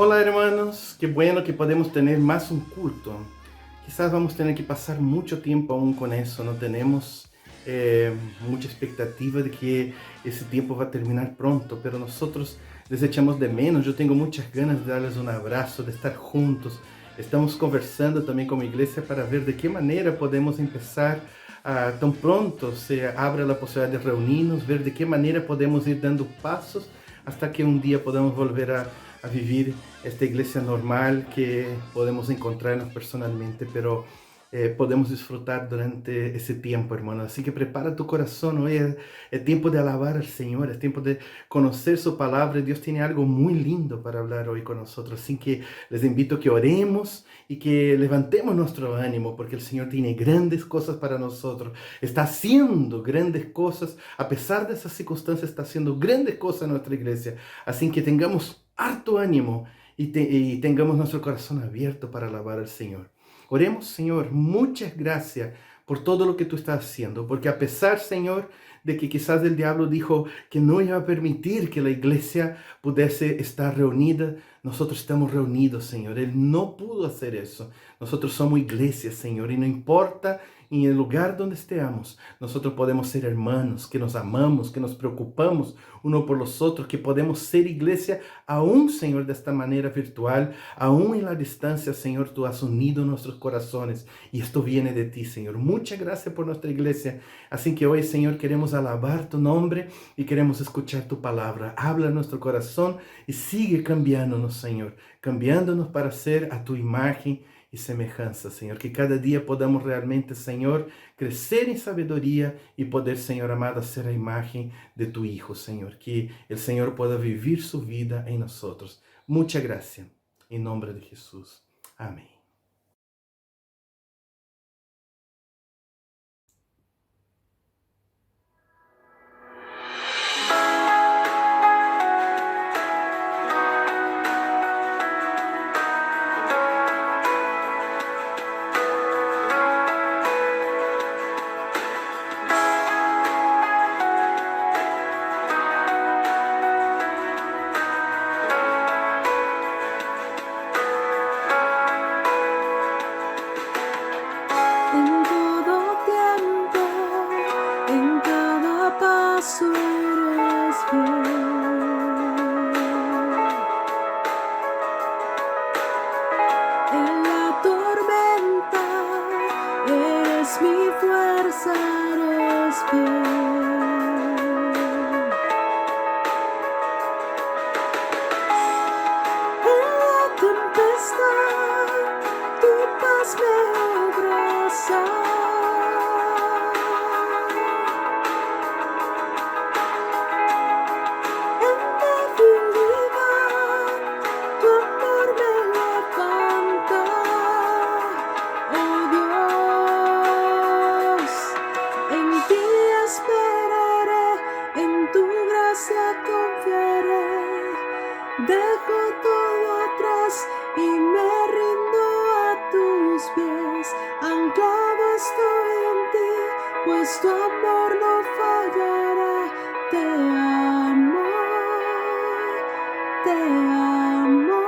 Hola hermanos, qué bueno que podemos tener más un culto. Quizás vamos a tener que pasar mucho tiempo aún con eso, no tenemos mucha expectativa de que ese tiempo va a terminar pronto, pero nosotros les echamos de menos. Yo tengo muchas ganas de darles un abrazo, de estar juntos. Estamos conversando también con mi iglesia para ver de qué manera podemos empezar tan pronto se abra la posibilidad de reunirnos, ver de qué manera podemos ir dando pasos hasta que un día podamos volver a vivir esta iglesia normal que podemos encontrarnos personalmente, pero podemos disfrutar durante ese tiempo, hermano. Así que prepara tu corazón, hoy es tiempo de alabar al Señor, es tiempo de conocer su palabra. Dios tiene algo muy lindo para hablar hoy con nosotros, así que les invito a que oremos y que levantemos nuestro ánimo, porque el Señor tiene grandes cosas para nosotros, está haciendo grandes cosas, a pesar de esas circunstancias, está haciendo grandes cosas en nuestra iglesia, así que tengamos harto ánimo y tengamos nuestro corazón abierto para alabar al Señor. Oremos, Señor, muchas gracias por todo lo que tú estás haciendo, porque a pesar, Señor, de que quizás el diablo dijo que no iba a permitir que la iglesia pudiese estar reunida, nosotros estamos reunidos, Señor. Él no pudo hacer eso. Nosotros somos iglesia, Señor, y no importa en el lugar donde estemos, nosotros podemos ser hermanos, que nos amamos, que nos preocupamos uno por los otros, que podemos ser iglesia aún, Señor, de esta manera virtual, aún en la distancia, Señor, tú has unido nuestros corazones y esto viene de ti, Señor. Muchas gracias por nuestra iglesia. Así que hoy, Señor, queremos alabar tu nombre y queremos escuchar tu palabra. Habla en nuestro corazón y sigue cambiándonos, Señor, cambiándonos para ser a tu imagen y semejanza, Señor. Que cada día podamos realmente, Señor, crecer en sabiduría y poder, Señor amado, hacer a imagen de tu Hijo, Señor. Que el Señor pueda vivir su vida en nosotros. Muchas gracias. En nombre de Jesús. Amén. En todo tiempo, en cada paso eres fiel. En la tormenta eres mi fuerza, eres fiel. En la tempestad tu paz me abraza. En debilidad tu amor me levanta. Oh Dios, en ti esperaré, en tu gracia confiaré. Dejo todo atrás y me rindo a tus pies. Anclado estoy en ti, pues tu amor no fallará. Te amo, te amo.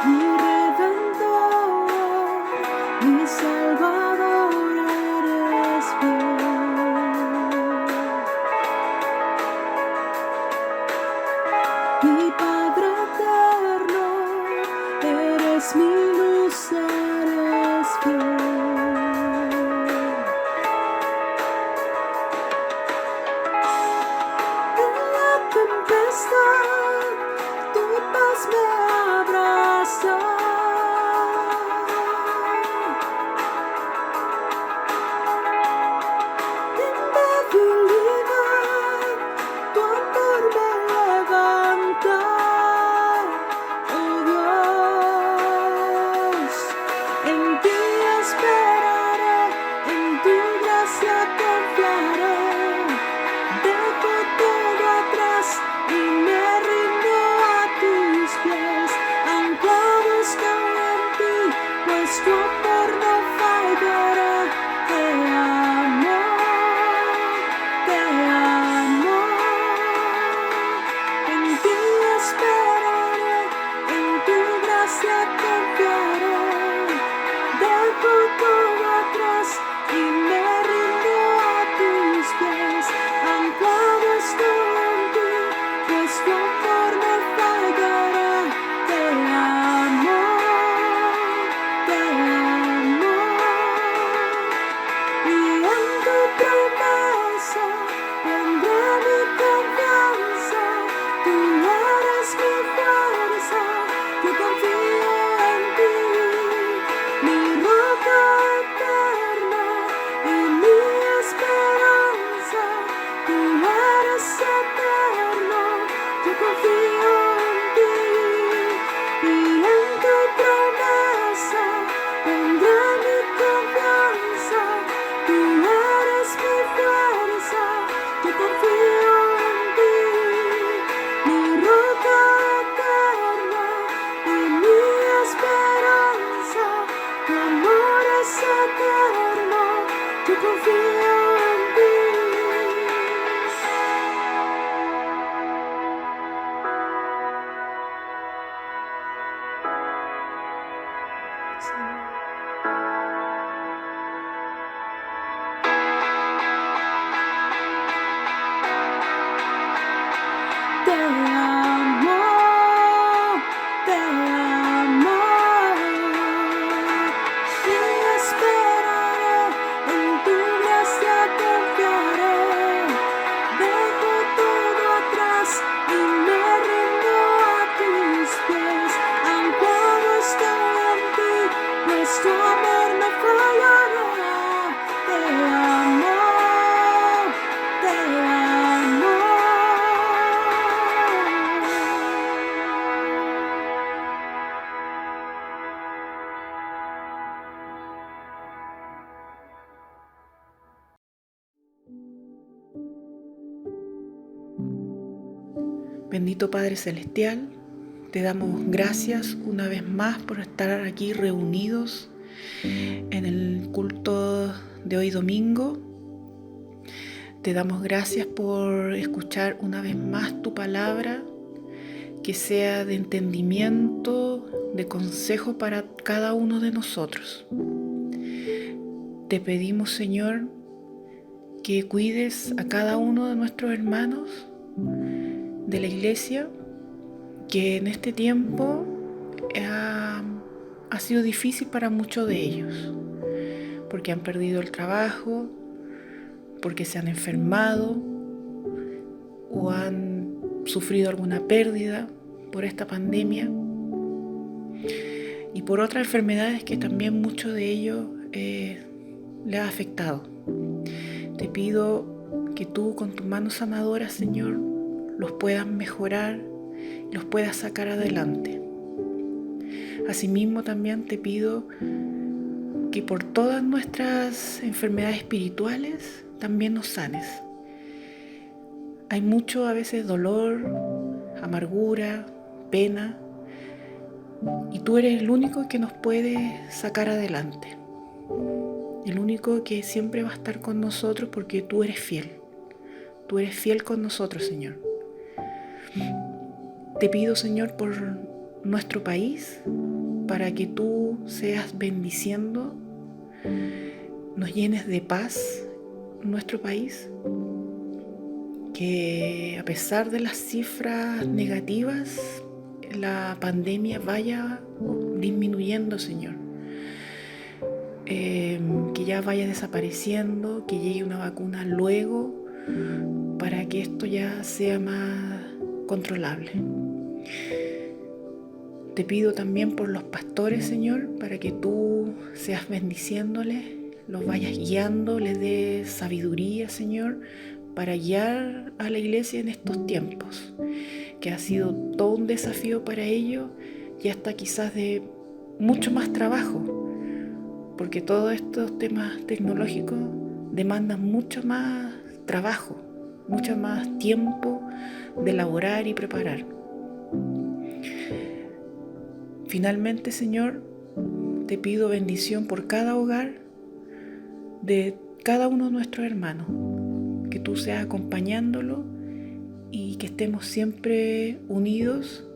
Mi Redentor, mi Salvador, eres fiel. gracia confiaré. Dejo todo atrás y me rindo a tus pies. Anclado estoy en ti, pues tu amor me fallará. Te amo, te amo. Y en tu promesa pondré mi confianza. Tú eres mi fuerza, yo confío en ti. Mi roca eterna y mi esperanza. Tú eres eterno, yo confío en ti. Y en tu promesa pondré mi confianza. Tú eres mi fuerza, yo confío en ti. Mi roca eterna y mi esperanza. Tu amor es eterno, yo confío en ti. Te amo, te amo. Y esperaré, en tu gracia confiaré. Dejo todo atrás y me rindo a tus pies. Anclado estoy en ti, pues tu amor no fallará. Te amo, te amo. Bendito Padre Celestial, te damos gracias una vez más por estar aquí reunidos en el culto de hoy domingo. Te damos gracias por escuchar una vez más tu palabra, que sea de entendimiento, de consejo para cada uno de nosotros. Te pedimos, Señor, que cuides a cada uno de nuestros hermanos de la iglesia, que en este tiempo ha sido difícil para muchos de ellos, porque han perdido el trabajo, porque se han enfermado o han sufrido alguna pérdida por esta pandemia y por otras enfermedades que también muchos de ellos les ha afectado. Te pido que tú con tu mano sanadora, Señor, los puedas mejorar, los puedas sacar adelante. Asimismo también te pido que por todas nuestras enfermedades espirituales también nos sanes. Hay mucho a veces dolor, amargura, pena, y tú eres el único que nos puede sacar adelante. El único que siempre va a estar con nosotros porque tú eres fiel. Tú eres fiel con nosotros, Señor. Te pido, Señor, por nuestro país, para que tú seas bendiciendo, nos llenes de paz nuestro país, que a pesar de las cifras negativas, la pandemia vaya disminuyendo, Señor. Que ya vaya desapareciendo, que llegue una vacuna luego, para que esto ya sea más controlable. Te pido también por los pastores, Señor, para que tú seas bendiciéndoles, los vayas guiando, les des sabiduría, Señor, para guiar a la iglesia en estos tiempos, que ha sido todo un desafío para ellos y hasta quizás de mucho más trabajo, porque todos estos temas tecnológicos demandan mucho más trabajo, mucho más tiempo de elaborar y preparar. Finalmente, Señor, te pido bendición por cada hogar de cada uno de nuestros hermanos, que tú seas acompañándolo y que estemos siempre unidos,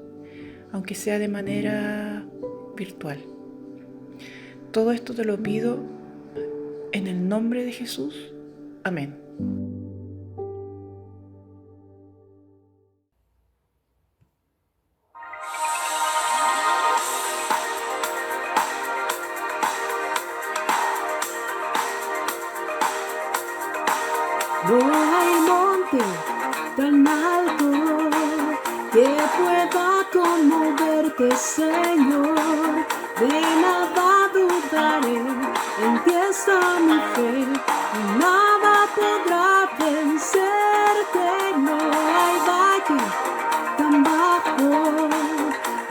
aunque sea de manera virtual. Todo esto te lo pido en el nombre de Jesús. Amén. No hay monte tan alto que pueda conmoverte, Señor. De nada dudaré, en ti está mi fe, y nada podrá vencerte. No hay valle tan bajo,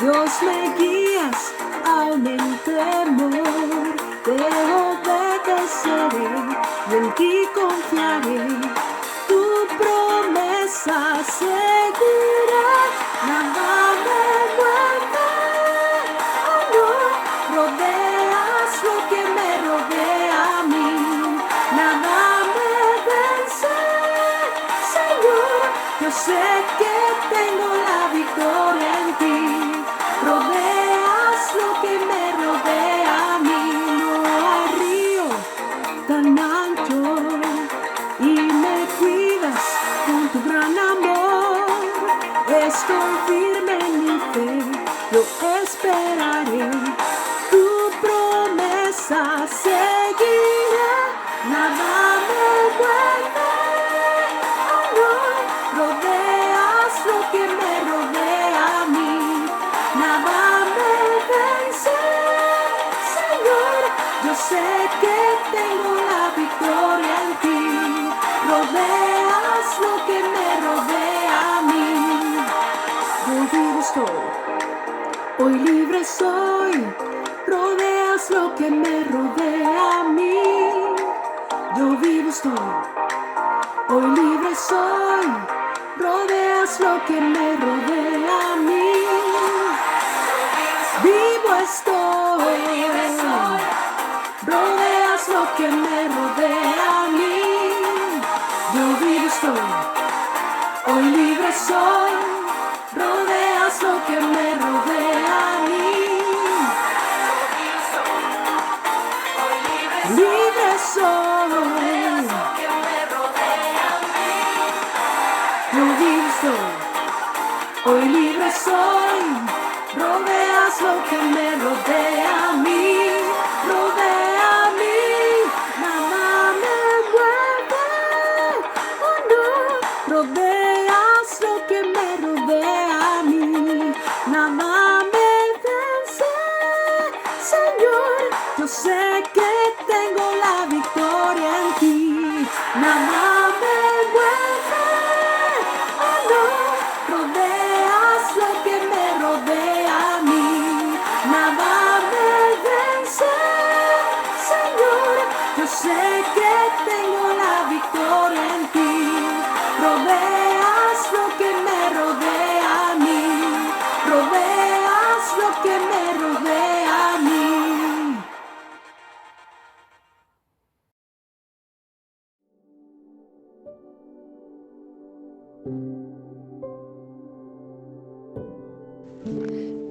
Dios me guías aún en temor. Te obedeceré y en ti confiaré, tu promesa seguirá. Nada me mueve, oh no, rodeas lo que me rodea a mí. Nada me vence, Señor, yo sé que tengo la victoria en ti. Rodeas lo que me rodea a mí. No hay río tan ancho y me cuidas con tu gran amor. Estoy firme en mi fe, yo esperaré, tu promesa seguirá. Nada me vuelve, oh no, rodeas lo que me rodea a mí. Nada me vence, Señor, yo sé que tengo la victoria en ti. Rodeas lo que me rodea a mí. Hoy vivo estoy, hoy libre soy. Rodeas lo que me rodea a mí. Yo vivo estoy, hoy libre soy. Rodeas lo que me rodea a mí. Vivo estoy, rodeas lo que me rodea a mí. Yo vivo estoy, hoy libre soy. Rodeas lo que me rodea a mí. Libre soy, yo vivo estoy, hoy libre soy. Rodeas lo que me rodea a mí. Rodea a mí, nada me mueve, oh no. Rodeas lo que me rodea a mí. Nada me vence, Señor, yo sé que tengo la victoria en ti. Nada me mueve, oh no. Rodeas lo que me rodea a mí. Nada me vence, Señor, yo sé que tengo la victoria en ti. Rodeas lo que me rodea a mí. Rodeas lo que me rodea a mí.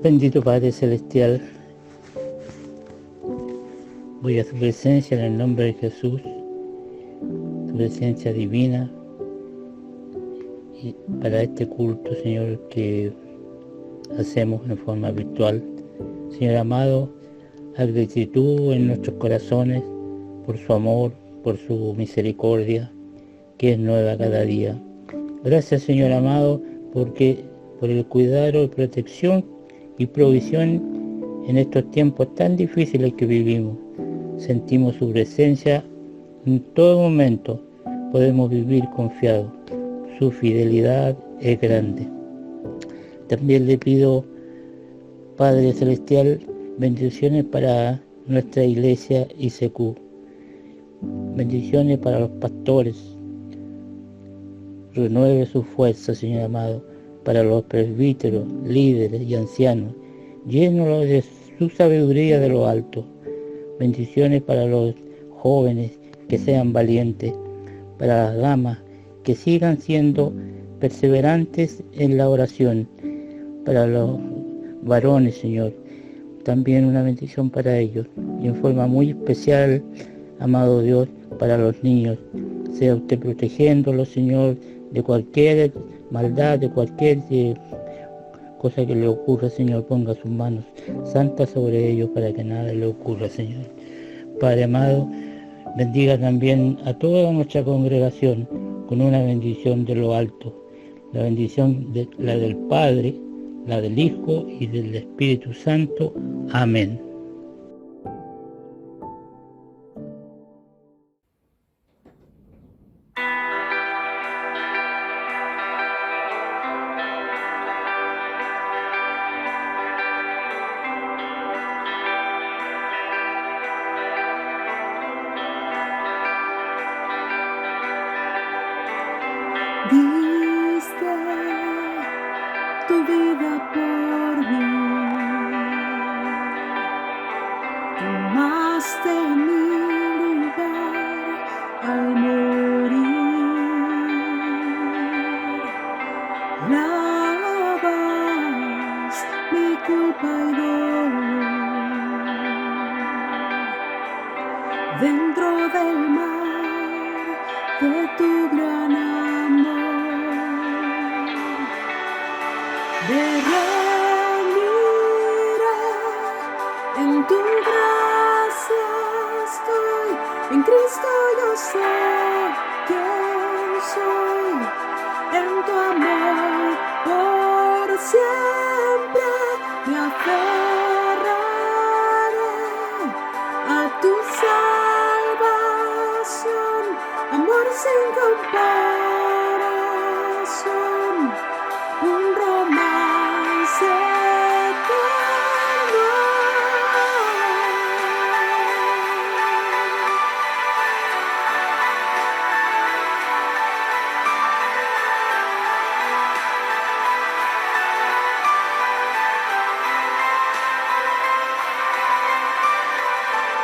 Bendito Padre Celestial, voy a tu presencia en el nombre de Jesús, tu presencia divina, y para este culto, Señor, que hacemos en forma virtual. Señor amado, haz gratitud en nuestros corazones por su amor, por su misericordia, que es nueva cada día. Gracias, Señor amado, porque por el cuidado y protección y provisión en estos tiempos tan difíciles que vivimos. Sentimos su presencia en todo momento. Podemos vivir confiados. Su fidelidad es grande. También le pido, Padre Celestial, bendiciones para nuestra iglesia ICQ. Bendiciones para los pastores. Renueve su fuerza, Señor amado, para los presbíteros, líderes y ancianos. Llénalos de su sabiduría de lo alto. Bendiciones para los jóvenes, que sean valientes. Para las damas, que sigan siendo perseverantes en la oración. Para los varones, Señor, también una bendición para ellos. Y en forma muy especial, amado Dios, para los niños. Sea usted protegiéndolos, Señor, de cualquier maldad, de cualquier cosa que le ocurra, Señor. Ponga sus manos santas sobre ellos para que nada le ocurra, Señor. Padre amado, bendiga también a toda nuestra congregación con una bendición de lo alto. La bendición la del Padre, la del Hijo y del Espíritu Santo. Amén. Diste tu vida por mí, tomaste mi lugar al morir, lavas mi culpa y dolor dentro del mar de tu gran amor. Derremiré en tu gracia estoy, en Cristo yo sé quién soy, en tu amor por siempre me aferraré a tu salvación, amor sin comparación, un romance eterno.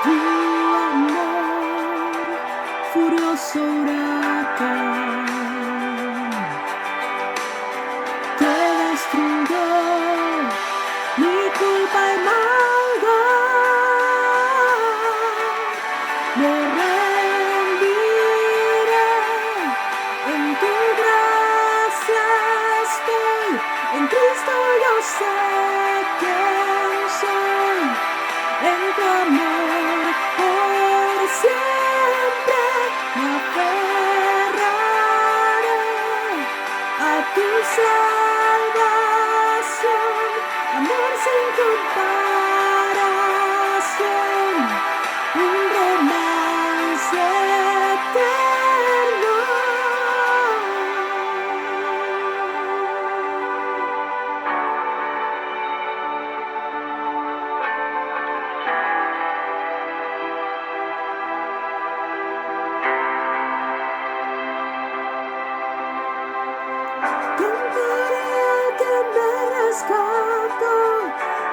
Tu amor, furioso huracán, que destruyó mi culpa y maldad. Me rendiré, en tu gracia estoy, en Cristo yo sé quién soy, en tu amor por siempre me aferraré a tu salvación, amor sin comparación, un romance eterno. Cantaré al que me rescató,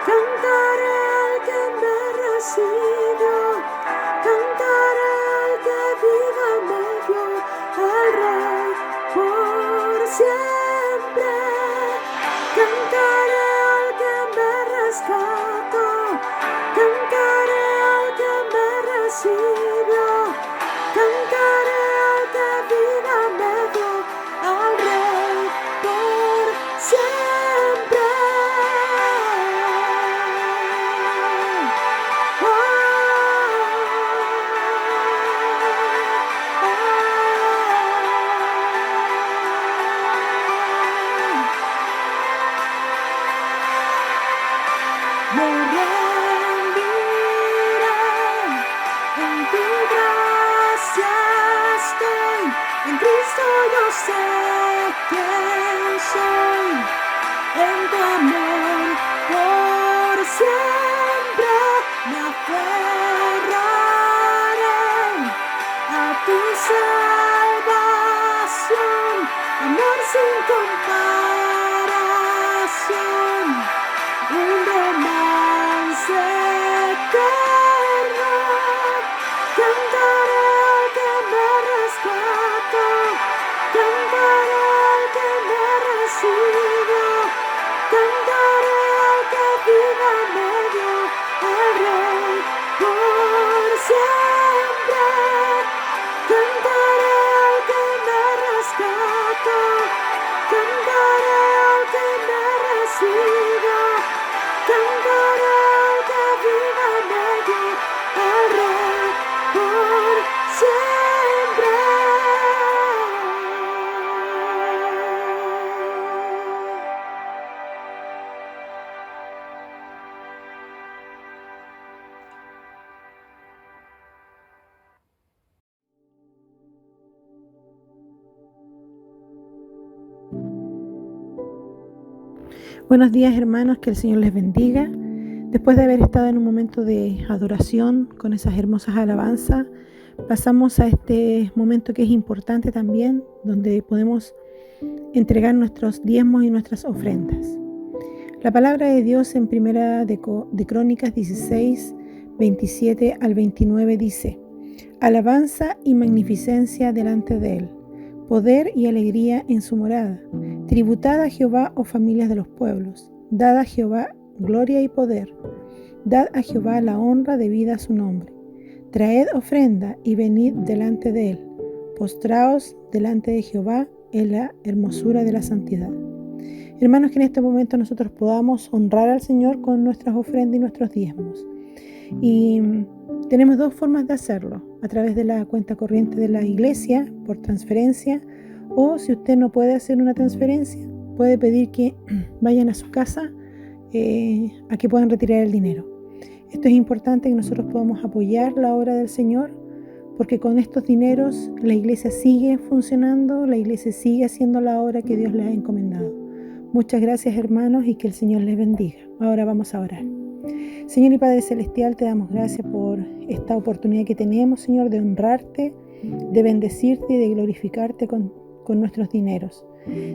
cantaré al que me recibió, cantaré al que vida me dio, al Rey por siempre. Cantaré al que me rescató, cantaré al que me recibió, cantaré al que vida me dio, al Rey por siempre. Me rendiré, en tu gracia estoy, en Cristo yo sé quién soy, en tu amor por siempre me aferraré a tu salvación, amor sin comparación, un romance eterno. Cantaré al que me rescató, cantaré Buenos días, hermanos, que el Señor les bendiga. Después de haber estado en un momento de adoración con esas hermosas alabanzas, pasamos a este momento que es importante también, donde podemos entregar nuestros diezmos y nuestras ofrendas. La palabra de Dios en Primera de Crónicas 16, 27 al 29 dice: alabanza y magnificencia delante de Él, poder y alegría en su morada. Tributad a Jehová, oh familias de los pueblos, dad a Jehová gloria y poder, dad a Jehová la honra debida a su nombre. Traed ofrenda y venid delante de Él, postraos delante de Jehová en la hermosura de la santidad. Hermanos, que en este momento nosotros podamos honrar al Señor con nuestras ofrendas y nuestros diezmos. Y tenemos dos formas de hacerlo: a través de la cuenta corriente de la iglesia, por transferencia, o si usted no puede hacer una transferencia, puede pedir que vayan a su casa a que puedan retirar el dinero. Esto es importante, que nosotros podamos apoyar la obra del Señor, porque con estos dineros la iglesia sigue funcionando, la iglesia sigue haciendo la obra que Dios le ha encomendado. Muchas gracias, hermanos, y que el Señor les bendiga. Ahora vamos a orar. Señor y Padre Celestial, te damos gracias por esta oportunidad que tenemos, Señor, de honrarte, de bendecirte y de glorificarte con nuestros dineros.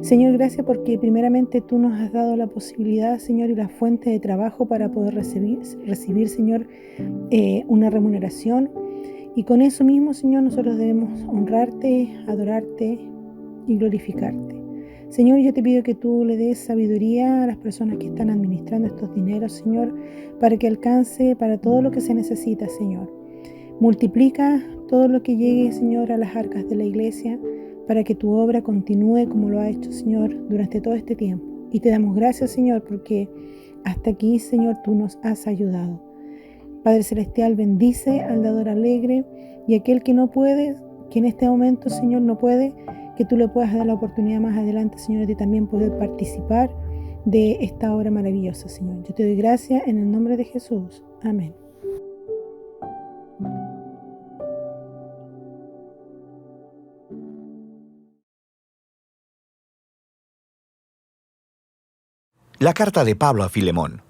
Señor, gracias porque primeramente tú nos has dado la posibilidad, Señor, y la fuente de trabajo para poder recibir, Señor, una remuneración. Y con eso mismo, Señor, nosotros debemos honrarte, adorarte y glorificarte. Señor, yo te pido que tú le des sabiduría a las personas que están administrando estos dineros, Señor, para que alcance para todo lo que se necesita, Señor. Multiplica todo lo que llegue, Señor, a las arcas de la iglesia, para que tu obra continúe como lo ha hecho, Señor, durante todo este tiempo. Y te damos gracias, Señor, porque hasta aquí, Señor, tú nos has ayudado. Padre Celestial, bendice al dador alegre y aquel que no puede, que en este momento, Señor, no puede, que tú le puedas dar la oportunidad más adelante, Señor, de también poder participar de esta obra maravillosa, Señor. Yo te doy gracias en el nombre de Jesús. Amén. La carta de Pablo a Filemón.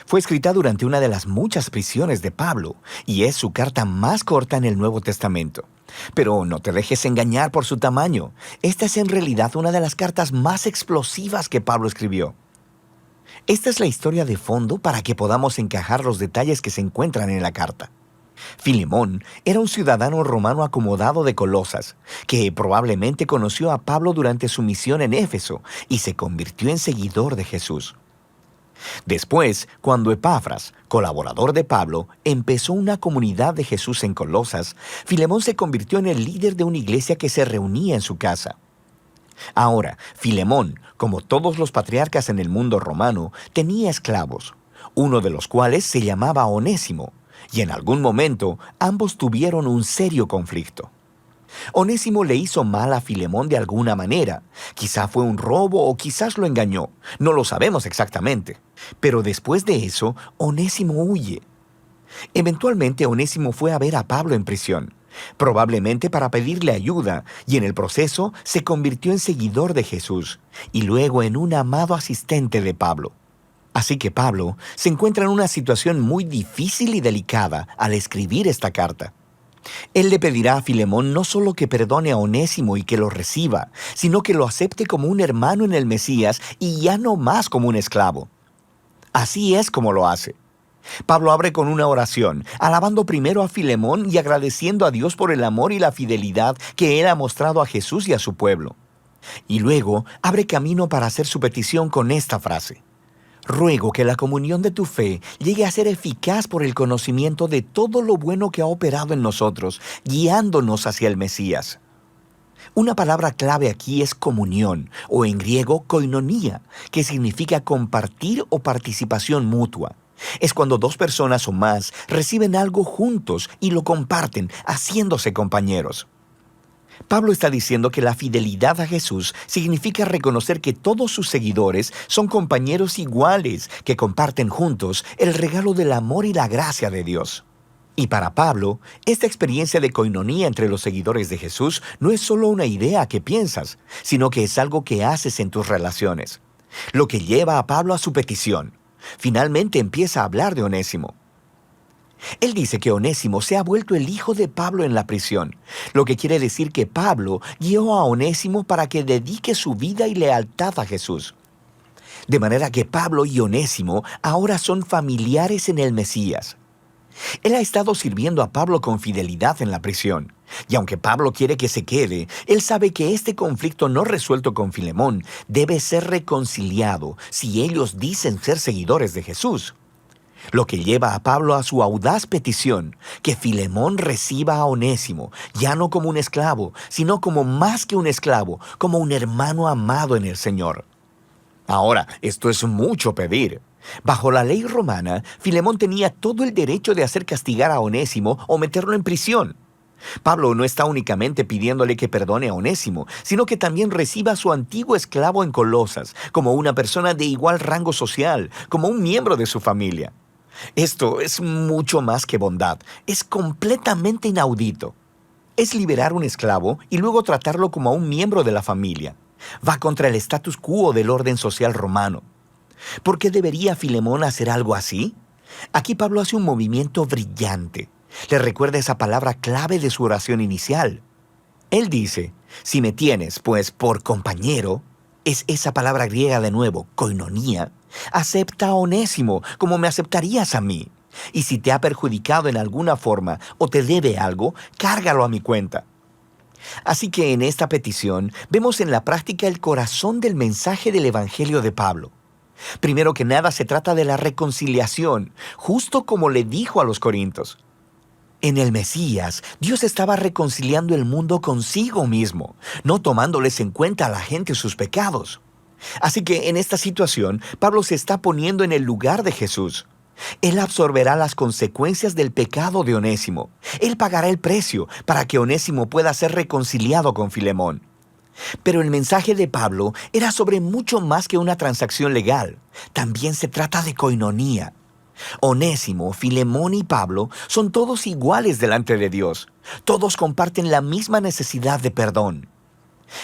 Fue escrita durante una de las muchas prisiones de Pablo y es su carta más corta en el Nuevo Testamento. Pero no te dejes engañar por su tamaño. Esta es en realidad una de las cartas más explosivas que Pablo escribió. Esta es la historia de fondo para que podamos encajar los detalles que se encuentran en la carta. Filemón era un ciudadano romano acomodado de Colosas, que probablemente conoció a Pablo durante su misión en Éfeso y se convirtió en seguidor de Jesús. Después, cuando Epafras, colaborador de Pablo, empezó una comunidad de Jesús en Colosas, Filemón se convirtió en el líder de una iglesia que se reunía en su casa. Ahora, Filemón, como todos los patriarcas en el mundo romano, tenía esclavos, uno de los cuales se llamaba Onésimo, y en algún momento ambos tuvieron un serio conflicto. Onésimo le hizo mal a Filemón de alguna manera. Quizá fue un robo o quizás lo engañó. No lo sabemos exactamente. Pero después de eso, Onésimo huye. Eventualmente, Onésimo fue a ver a Pablo en prisión, probablemente para pedirle ayuda, y en el proceso se convirtió en seguidor de Jesús y luego en un amado asistente de Pablo. Así que Pablo se encuentra en una situación muy difícil y delicada al escribir esta carta. Él le pedirá a Filemón no solo que perdone a Onésimo y que lo reciba, sino que lo acepte como un hermano en el Mesías y ya no más como un esclavo. Así es como lo hace. Pablo abre con una oración, alabando primero a Filemón y agradeciendo a Dios por el amor y la fidelidad que él ha mostrado a Jesús y a su pueblo. Y luego abre camino para hacer su petición con esta frase: ruego que la comunión de tu fe llegue a ser eficaz por el conocimiento de todo lo bueno que ha operado en nosotros, guiándonos hacia el Mesías. Una palabra clave aquí es comunión, o en griego koinonía, que significa compartir o participación mutua. Es cuando dos personas o más reciben algo juntos y lo comparten, haciéndose compañeros. Pablo está diciendo que la fidelidad a Jesús significa reconocer que todos sus seguidores son compañeros iguales que comparten juntos el regalo del amor y la gracia de Dios. Y para Pablo, esta experiencia de koinonía entre los seguidores de Jesús no es solo una idea que piensas, sino que es algo que haces en tus relaciones. lo que lleva a Pablo a su petición. Finalmente empieza a hablar de Onésimo. Él dice que Onésimo se ha vuelto el hijo de Pablo en la prisión, lo que quiere decir que Pablo guió a Onésimo para que dedique su vida y lealtad a Jesús. De manera que Pablo y Onésimo ahora son familiares en el Mesías. Él ha estado sirviendo a Pablo con fidelidad en la prisión, y aunque Pablo quiere que se quede, él sabe que este conflicto no resuelto con Filemón debe ser reconciliado si ellos dicen ser seguidores de Jesús. Lo que lleva a Pablo a su audaz petición, que Filemón reciba a Onésimo, ya no como un esclavo, sino como más que un esclavo, como un hermano amado en el Señor. Ahora, esto es mucho pedir. Bajo la ley romana, Filemón tenía todo el derecho de hacer castigar a Onésimo o meterlo en prisión. Pablo no está únicamente pidiéndole que perdone a Onésimo, sino que también reciba a su antiguo esclavo en Colosas, como una persona de igual rango social, como un miembro de su familia. Esto es mucho más que bondad, es completamente inaudito. Es liberar un esclavo y luego tratarlo como a un miembro de la familia. Va contra el status quo del orden social romano. ¿Por qué debería Filemón hacer algo así? Aquí Pablo hace un movimiento brillante. Le recuerda esa palabra clave de su oración inicial. Él dice, si me tienes, pues, por compañero, es esa palabra griega de nuevo, koinonía, acepta a Onésimo como me aceptarías a mí. Y si te ha perjudicado en alguna forma o te debe algo, cárgalo a mi cuenta. Así que en esta petición vemos en la práctica el corazón del mensaje del Evangelio de Pablo. Primero que nada se trata de la reconciliación, justo como le dijo a los corintios. En el Mesías, Dios estaba reconciliando el mundo consigo mismo, no tomándoles en cuenta a la gente sus pecados. Así que en esta situación, Pablo se está poniendo en el lugar de Jesús. Él absorberá las consecuencias del pecado de Onésimo. Él pagará el precio para que Onésimo pueda ser reconciliado con Filemón. Pero el mensaje de Pablo era sobre mucho más que una transacción legal. También se trata de koinonía. Onésimo, Filemón y Pablo son todos iguales delante de Dios. Todos comparten la misma necesidad de perdón.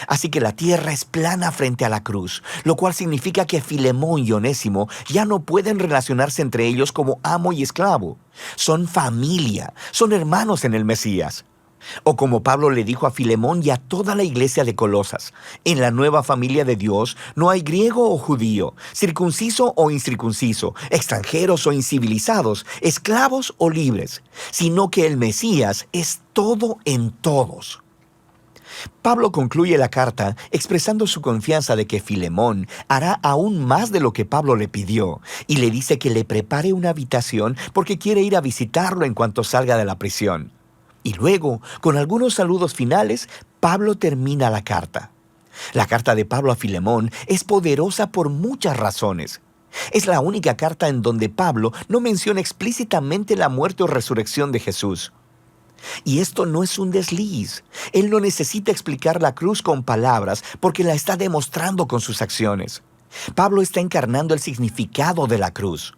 Así que la tierra es plana frente a la cruz, lo cual significa que Filemón y Onésimo ya no pueden relacionarse entre ellos como amo y esclavo. Son familia, son hermanos en el Mesías. O como Pablo le dijo a Filemón y a toda la iglesia de Colosas, en la nueva familia de Dios no hay griego o judío, circunciso o incircunciso, extranjeros o incivilizados, esclavos o libres, sino que el Mesías es todo en todos. Pablo concluye la carta expresando su confianza de que Filemón hará aún más de lo que Pablo le pidió y le dice que le prepare una habitación porque quiere ir a visitarlo en cuanto salga de la prisión. Y luego, con algunos saludos finales, Pablo termina la carta. La carta de Pablo a Filemón es poderosa por muchas razones. Es la única carta en donde Pablo no menciona explícitamente la muerte o resurrección de Jesús. Y esto no es un desliz. Él no necesita explicar la cruz con palabras porque la está demostrando con sus acciones. Pablo está encarnando el significado de la cruz.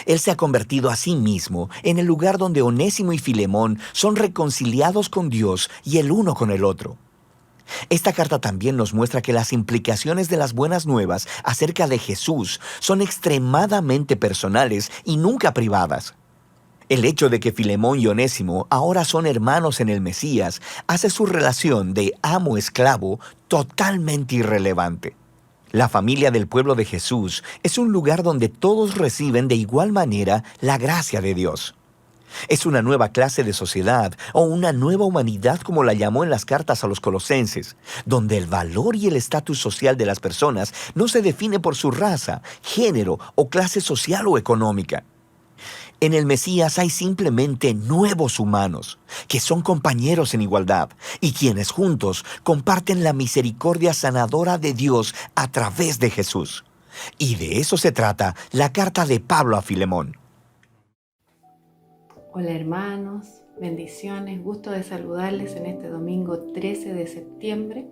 Él se ha convertido a sí mismo en el lugar donde Onésimo y Filemón son reconciliados con Dios y el uno con el otro. Esta carta también nos muestra que las implicaciones de las buenas nuevas acerca de Jesús son extremadamente personales y nunca privadas. El hecho de que Filemón y Onésimo ahora son hermanos en el Mesías hace su relación de amo-esclavo totalmente irrelevante. La familia del pueblo de Jesús es un lugar donde todos reciben de igual manera la gracia de Dios. Es una nueva clase de sociedad o una nueva humanidad como la llamó en las cartas a los colosenses, donde el valor y el estatus social de las personas no se define por su raza, género o clase social o económica. En el Mesías hay simplemente nuevos humanos, que son compañeros en igualdad y quienes juntos comparten la misericordia sanadora de Dios a través de Jesús. Y de eso se trata la carta de Pablo a Filemón. Hola hermanos, bendiciones, gusto de saludarles en este domingo 13 de septiembre.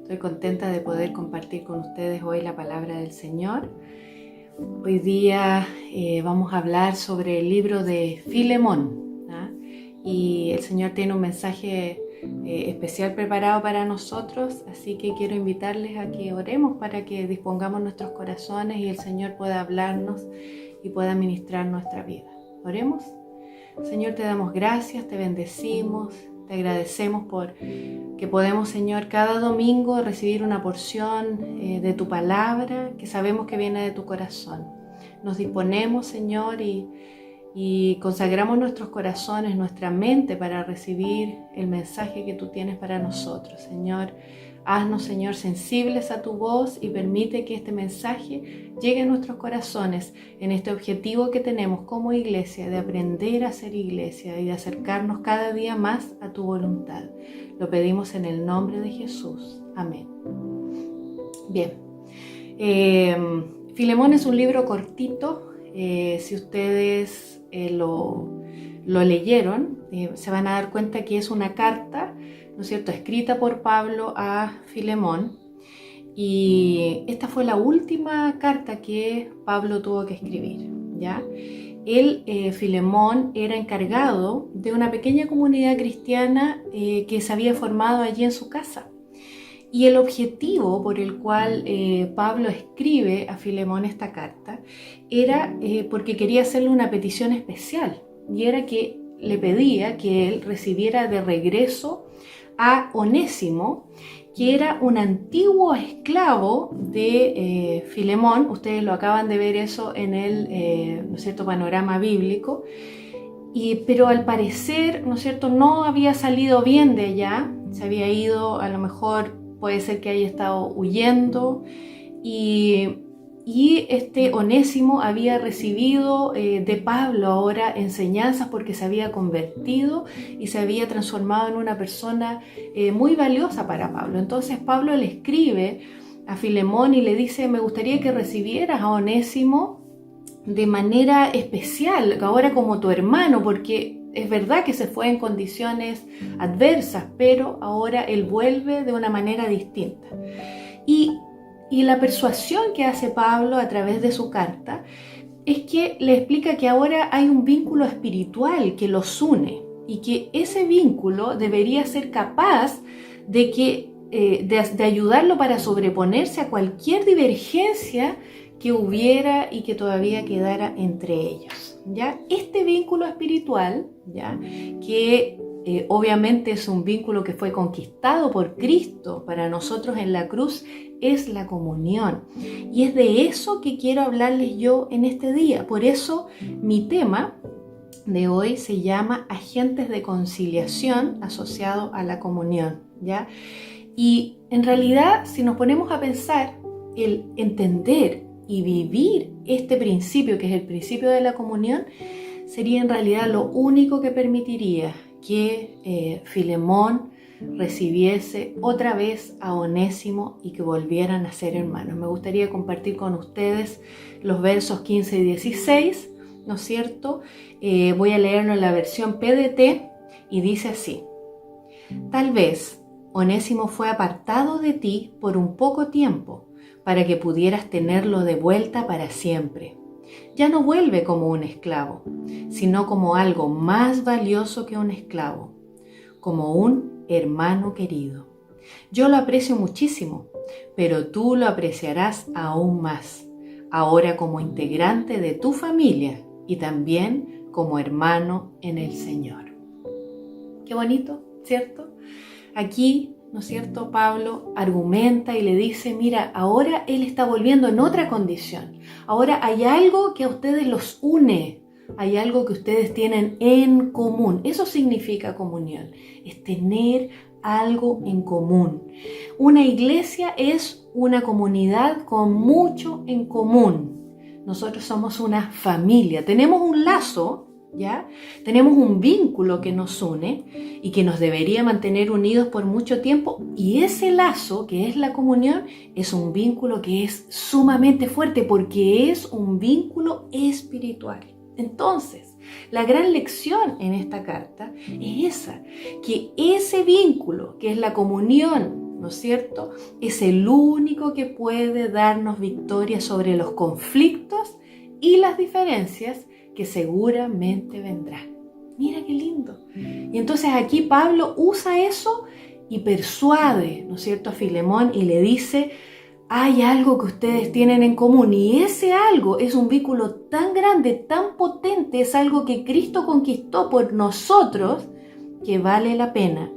Estoy contenta de poder compartir con ustedes hoy la palabra del Señor. Hoy día vamos a hablar sobre el libro de Filemón, ¿ah? Y el Señor tiene un mensaje especial preparado para nosotros, así que quiero invitarles a que oremos para que dispongamos nuestros corazones y el Señor pueda hablarnos y pueda ministrar nuestra vida. Oremos. Señor, te damos gracias, te bendecimos, te agradecemos por que podemos, Señor, cada domingo recibir una porción de tu palabra que sabemos que viene de tu corazón. Nos disponemos, Señor, y consagramos nuestros corazones, nuestra mente para recibir el mensaje que tú tienes para nosotros. Señor, haznos, Señor, sensibles a tu voz y permite que este mensaje llegue a nuestros corazones en este objetivo que tenemos como iglesia de aprender a ser iglesia y de acercarnos cada día más a tu voluntad. Lo pedimos en el nombre de Jesús. Amén. Bien. Filemón es un libro cortito. Si ustedes lo leyeron, se van a dar cuenta que es una carta, ¿no es cierto?, escrita por Pablo a Filemón, y esta fue la última carta que Pablo tuvo que escribir, ¿ya? Él, Filemón, era encargado de una pequeña comunidad cristiana que se había formado allí en su casa. Y el objetivo por el cual Pablo escribe a Filemón esta carta era porque quería hacerle una petición especial, y era que le pedía que él recibiera de regreso a Onésimo, que era un antiguo esclavo de Filemón. Ustedes lo acaban de ver eso en el ¿no es cierto?, panorama bíblico, pero al parecer, ¿no es cierto?, no había salido bien de allá, se había ido, a lo mejor puede ser que haya estado huyendo, y este Onésimo había recibido de Pablo ahora enseñanzas porque se había convertido y se había transformado en una persona muy valiosa para Pablo. Entonces Pablo le escribe a Filemón y le dice: me gustaría que recibieras a Onésimo de manera especial, ahora como tu hermano, porque es verdad que se fue en condiciones adversas, pero ahora él vuelve de una manera distinta. Y la persuasión que hace Pablo a través de su carta es que le explica que ahora hay un vínculo espiritual que los une y que ese vínculo debería ser capaz de ayudarlo para sobreponerse a cualquier divergencia que hubiera y que todavía quedara entre ellos, ¿ya? Este vínculo espiritual, ¿ya?, que obviamente es un vínculo que fue conquistado por Cristo para nosotros en la cruz, es la comunión. Y es de eso que quiero hablarles yo en este día. Por eso mi tema de hoy se llama Agentes de Conciliación asociado a la comunión, ¿ya? Y en realidad, si nos ponemos a pensar, el entender y vivir este principio, que es el principio de la comunión, sería en realidad lo único que permitiría que Filemón recibiese otra vez a Onésimo y que volvieran a ser hermanos. Me gustaría compartir con ustedes los versos 15 y 16, ¿no es cierto? Voy a leerlo en la versión PDT y dice así: tal vez Onésimo fue apartado de ti por un poco tiempo para que pudieras tenerlo de vuelta para siempre. Ya no vuelve como un esclavo, sino como algo más valioso que un esclavo, como un hermano querido. Yo lo aprecio muchísimo, pero tú lo apreciarás aún más, ahora como integrante de tu familia y también como hermano en el Señor. Qué bonito, ¿cierto? Aquí, ¿no es cierto?, Pablo argumenta y le dice: mira, ahora él está volviendo en otra condición. Ahora hay algo que a ustedes los une, hay algo que ustedes tienen en común. Eso significa comunión, es tener algo en común. Una iglesia es una comunidad con mucho en común. Nosotros somos una familia, tenemos un lazo, ¿ya? Tenemos un vínculo que nos une y que nos debería mantener unidos por mucho tiempo, y ese lazo, que es la comunión, es un vínculo que es sumamente fuerte porque es un vínculo espiritual. Entonces, la gran lección en esta carta es esa, que ese vínculo, que es la comunión, ¿no es cierto?, es el único que puede darnos victoria sobre los conflictos y las diferencias que seguramente vendrán. Mira qué lindo. Y entonces aquí Pablo usa eso y persuade, ¿no es cierto?, a Filemón y le dice, hay algo que ustedes tienen en común y ese algo es un vínculo tan grande, tan potente, es algo que Cristo conquistó por nosotros que vale la pena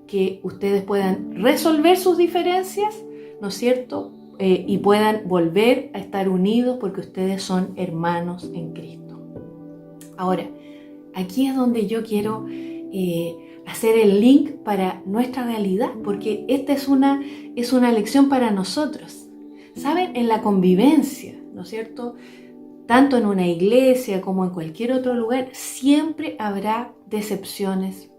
que ustedes puedan resolver sus diferencias, ¿no es cierto?, y puedan volver a estar unidos porque ustedes son hermanos en Cristo. Ahora, aquí es donde yo quiero hacer el link para nuestra realidad, porque esta es una lección para nosotros. ¿Saben? En la convivencia, ¿no es cierto?, tanto en una iglesia como en cualquier otro lugar, siempre habrá decepciones,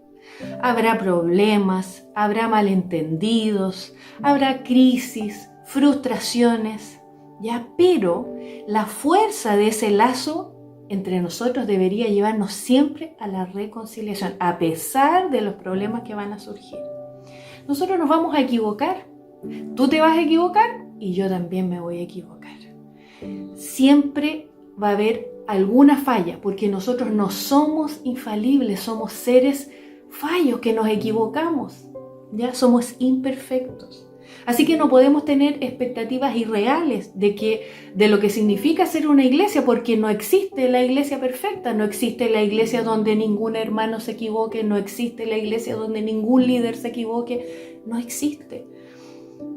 habrá problemas, habrá malentendidos, habrá crisis, frustraciones, ¿ya? Pero la fuerza de ese lazo entre nosotros debería llevarnos siempre a la reconciliación, a pesar de los problemas que van a surgir. Nosotros nos vamos a equivocar, tú te vas a equivocar y yo también me voy a equivocar. Siempre va a haber alguna falla, porque nosotros no somos infalibles, somos seres fallos que nos equivocamos, ya somos imperfectos. Así que no podemos tener expectativas irreales de lo que significa ser una iglesia, porque no existe la iglesia perfecta, no existe la iglesia donde ningún hermano se equivoque, no existe la iglesia donde ningún líder se equivoque, no existe.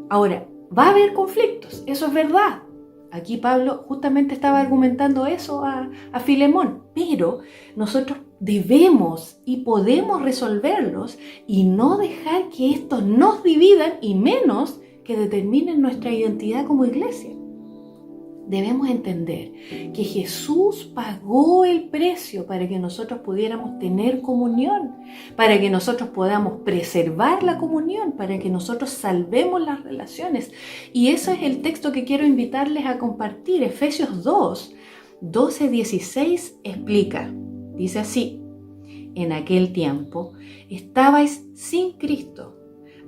Ahora, va a haber conflictos, eso es verdad. Aquí Pablo justamente estaba argumentando eso a Filemón, pero nosotros debemos y podemos resolverlos y no dejar que estos nos dividan y menos que determinen nuestra identidad como iglesia. Debemos entender que Jesús pagó el precio para que nosotros pudiéramos tener comunión, para que nosotros podamos preservar la comunión, para que nosotros salvemos las relaciones. Y ese es el texto que quiero invitarles a compartir. Efesios 2, 12-16 explica, dice así: en aquel tiempo estabais sin Cristo,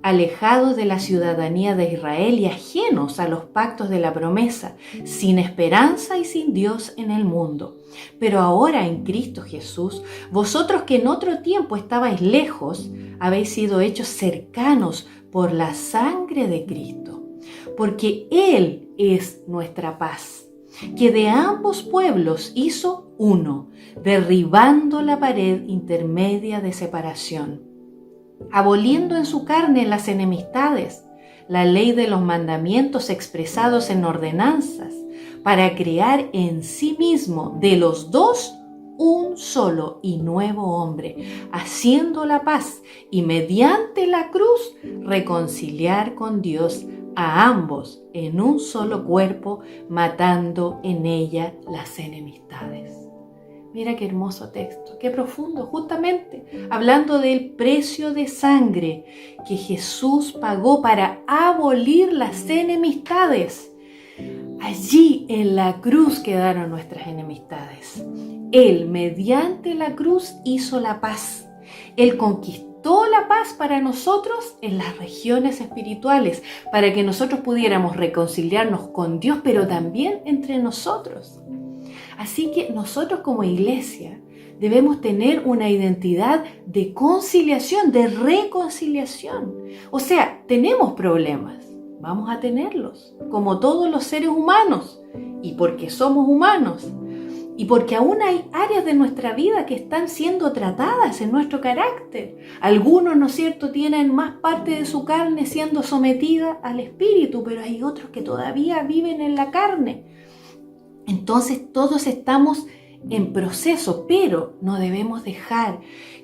alejados de la ciudadanía de Israel y ajenos a los pactos de la promesa, sin esperanza y sin Dios en el mundo. Pero ahora en Cristo Jesús, vosotros que en otro tiempo estabais lejos, habéis sido hechos cercanos por la sangre de Cristo, porque Él es nuestra paz, que de ambos pueblos hizo uno, derribando la pared intermedia de separación, aboliendo en su carne las enemistades, la ley de los mandamientos expresados en ordenanzas, para crear en sí mismo de los dos un solo y nuevo hombre, haciendo la paz y mediante la cruz reconciliar con Dios a ambos en un solo cuerpo, matando en ella las enemistades. Mira qué hermoso texto, qué profundo, justamente hablando del precio de sangre que Jesús pagó para abolir las enemistades. Allí en la cruz quedaron nuestras enemistades. Él, mediante la cruz, hizo la paz. Él conquistó la paz para nosotros en las regiones espirituales, para que nosotros pudiéramos reconciliarnos con Dios, pero también entre nosotros. Así que nosotros como iglesia debemos tener una identidad de conciliación, de reconciliación. O sea, tenemos problemas, vamos a tenerlos, como todos los seres humanos, y porque somos humanos, y porque aún hay áreas de nuestra vida que están siendo tratadas en nuestro carácter. Algunos, ¿no es cierto?, tienen más parte de su carne siendo sometida al espíritu, pero hay otros que todavía viven en la carne. Entonces todos estamos en proceso, pero no debemos dejar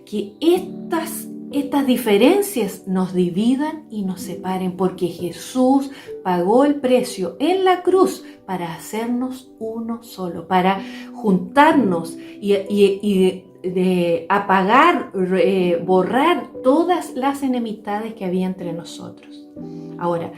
que estas diferencias nos dividan y nos separen, porque Jesús pagó el precio en la cruz para hacernos uno solo, para juntarnos y apagar, borrar todas las enemistades que había entre nosotros. Ahora,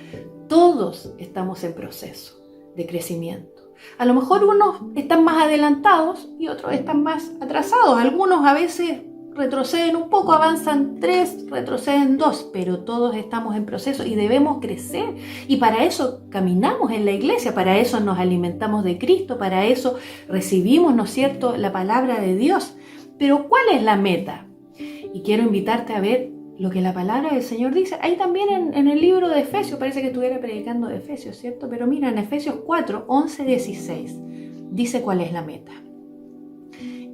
todos estamos en proceso de crecimiento. A lo mejor unos están más adelantados y otros están más atrasados. Algunos a veces retroceden un poco, avanzan 3, retroceden 2, pero todos estamos en proceso y debemos crecer. Y para eso caminamos en la iglesia, para eso nos alimentamos de Cristo, para eso recibimos, ¿no es cierto?, la palabra de Dios. Pero ¿cuál es la meta? Y quiero invitarte a ver lo que la palabra del Señor dice. Ahí también en el libro de Efesios, parece que estuviera predicando de Efesios, ¿cierto? Pero mira, en Efesios 4, 11, 16, dice cuál es la meta.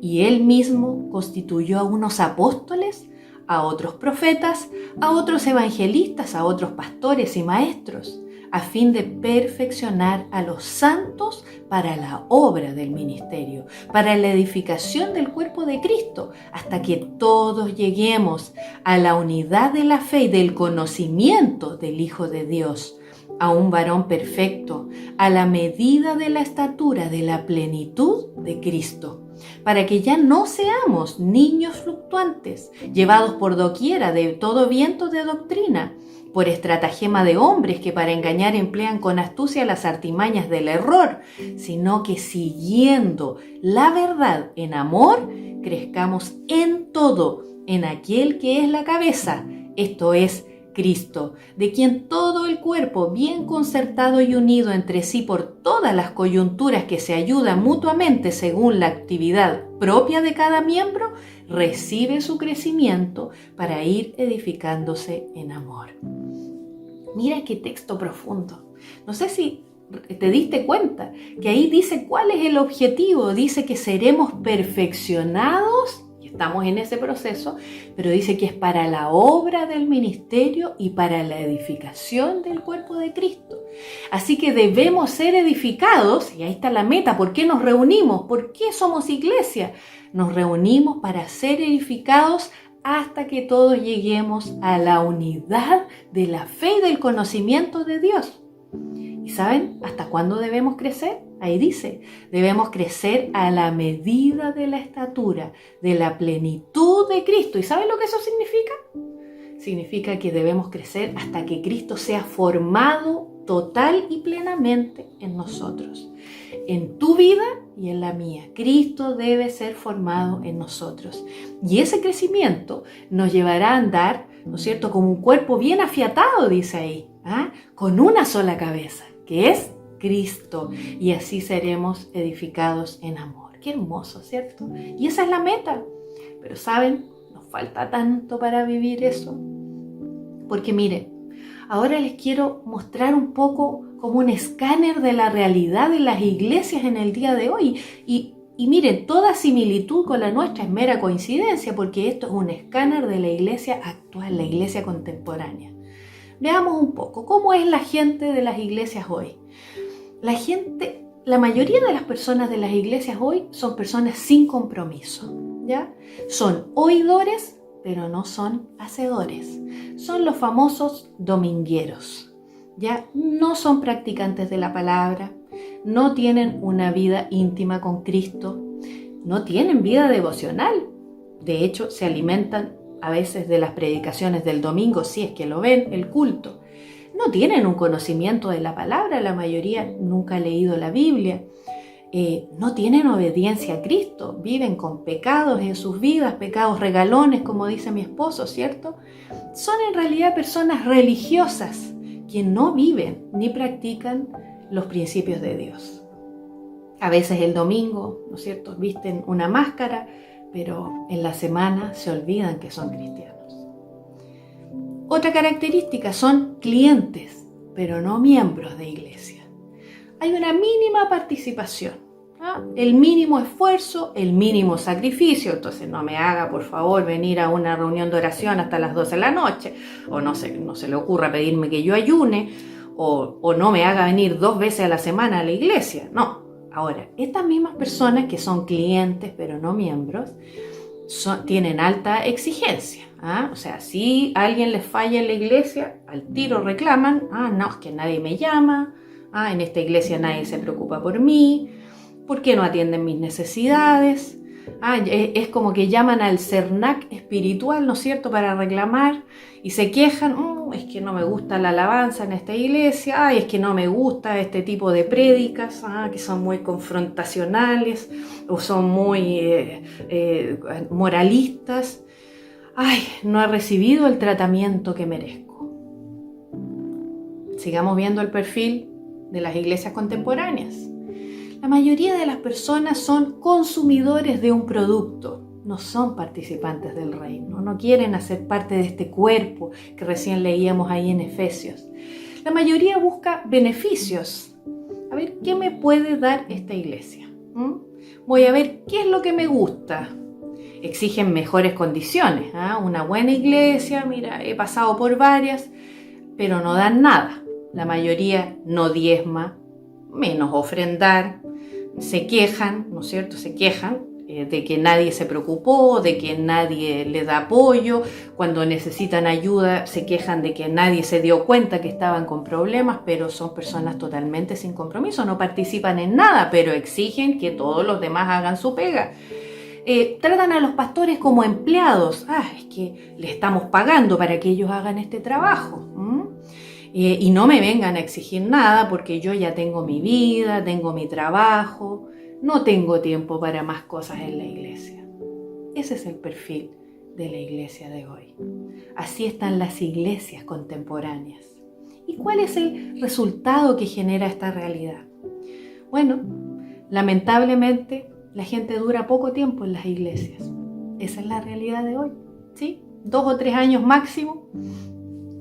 Y Él mismo constituyó a unos apóstoles, a otros profetas, a otros evangelistas, a otros pastores y maestros, a fin de perfeccionar a los santos para la obra del ministerio, para la edificación del cuerpo de Cristo, hasta que todos lleguemos a la unidad de la fe y del conocimiento del Hijo de Dios, a un varón perfecto, a la medida de la estatura de la plenitud de Cristo, para que ya no seamos niños fluctuantes, llevados por doquiera de todo viento de doctrina, por estratagema de hombres que para engañar emplean con astucia las artimañas del error, sino que siguiendo la verdad en amor, crezcamos en todo, en aquel que es la cabeza, esto es Cristo, de quien todo el cuerpo, bien concertado y unido entre sí por todas las coyunturas que se ayudan mutuamente según la actividad propia de cada miembro, recibe su crecimiento para ir edificándose en amor. Mira qué texto profundo. No sé si te diste cuenta que ahí dice cuál es el objetivo. Dice que seremos perfeccionados. Estamos en ese proceso, pero dice que es para la obra del ministerio y para la edificación del cuerpo de Cristo. Así que debemos ser edificados, y ahí está la meta. ¿Por qué nos reunimos? ¿Por qué somos iglesia? Nos reunimos para ser edificados hasta que todos lleguemos a la unidad de la fe y del conocimiento de Dios. ¿Y saben hasta cuándo debemos crecer? Ahí dice, debemos crecer a la medida de la estatura, de la plenitud de Cristo. ¿Y saben lo que eso significa? Significa que debemos crecer hasta que Cristo sea formado total y plenamente en nosotros. En tu vida y en la mía, Cristo debe ser formado en nosotros. Y ese crecimiento nos llevará a andar, ¿no es cierto?, como un cuerpo bien afiatado, dice ahí, con una sola cabeza, que es Cristo, y así seremos edificados en amor. Qué hermoso, ¿cierto? Y esa es la meta. Pero ¿saben? Nos falta tanto para vivir eso. Porque miren, ahora les quiero mostrar un poco como un escáner de la realidad de las iglesias en el día de hoy. Y miren, toda similitud con la nuestra es mera coincidencia, porque esto es un escáner de la iglesia actual, la iglesia contemporánea. Veamos un poco, ¿cómo es la gente de las iglesias hoy? La mayoría de las personas de las iglesias hoy son personas sin compromiso, ¿ya? Son oidores, pero no son hacedores. Son los famosos domingueros, ¿ya? No son practicantes de la palabra, no tienen una vida íntima con Cristo, no tienen vida devocional. De hecho, se alimentan a veces de las predicaciones del domingo, si es que lo ven, el culto. No tienen un conocimiento de la palabra, la mayoría nunca ha leído la Biblia. No tienen obediencia a Cristo, viven con pecados en sus vidas, pecados regalones, como dice mi esposo, ¿cierto? Son en realidad personas religiosas que no viven ni practican los principios de Dios. A veces el domingo, ¿no es cierto?, visten una máscara, pero en la semana se olvidan que son cristianos. Otra característica, son clientes, pero no miembros de iglesia. Hay una mínima participación, el mínimo esfuerzo, el mínimo sacrificio. Entonces no me haga, por favor, venir a una reunión de oración hasta las 12 de la noche, o no se le ocurra pedirme que yo ayune, o no me haga venir 2 veces a la semana a la iglesia. No. Ahora, estas mismas personas que son clientes, pero no miembros, tienen alta exigencia. O sea, si alguien les falla en la iglesia, al tiro reclaman, no, es que nadie me llama, en esta iglesia nadie se preocupa por mí, ¿por qué no atienden mis necesidades? Es como que llaman al CERNAC espiritual, ¿no es cierto?, para reclamar, y se quejan, es que no me gusta la alabanza en esta iglesia, es que no me gusta este tipo de prédicas, que son muy confrontacionales, o son muy moralistas. No he recibido el tratamiento que merezco. Sigamos viendo el perfil de las iglesias contemporáneas. La mayoría de las personas son consumidores de un producto, no son participantes del reino, no quieren hacer parte de este cuerpo que recién leíamos ahí en Efesios. La mayoría busca beneficios. A ver, ¿qué me puede dar esta iglesia? Voy a ver qué es lo que me gusta. Exigen mejores condiciones, una buena iglesia, mira, he pasado por varias, pero no dan nada. La mayoría no diezma, menos ofrendar, se quejan, ¿no es cierto? Se quejan de que nadie se preocupó, de que nadie le da apoyo. Cuando necesitan ayuda se quejan de que nadie se dio cuenta que estaban con problemas, pero son personas totalmente sin compromiso, no participan en nada, pero exigen que todos los demás hagan su pega. Tratan a los pastores como empleados. Es que le estamos pagando para que ellos hagan este trabajo. Y no me vengan a exigir nada porque yo ya tengo mi vida, tengo mi trabajo, no tengo tiempo para más cosas en la iglesia. Ese es el perfil de la iglesia de hoy. Así están las iglesias contemporáneas. ¿Y cuál es el resultado que genera esta realidad? Bueno, lamentablemente la gente dura poco tiempo en las iglesias. Esa es la realidad de hoy, ¿sí? 2 o 3 años máximo,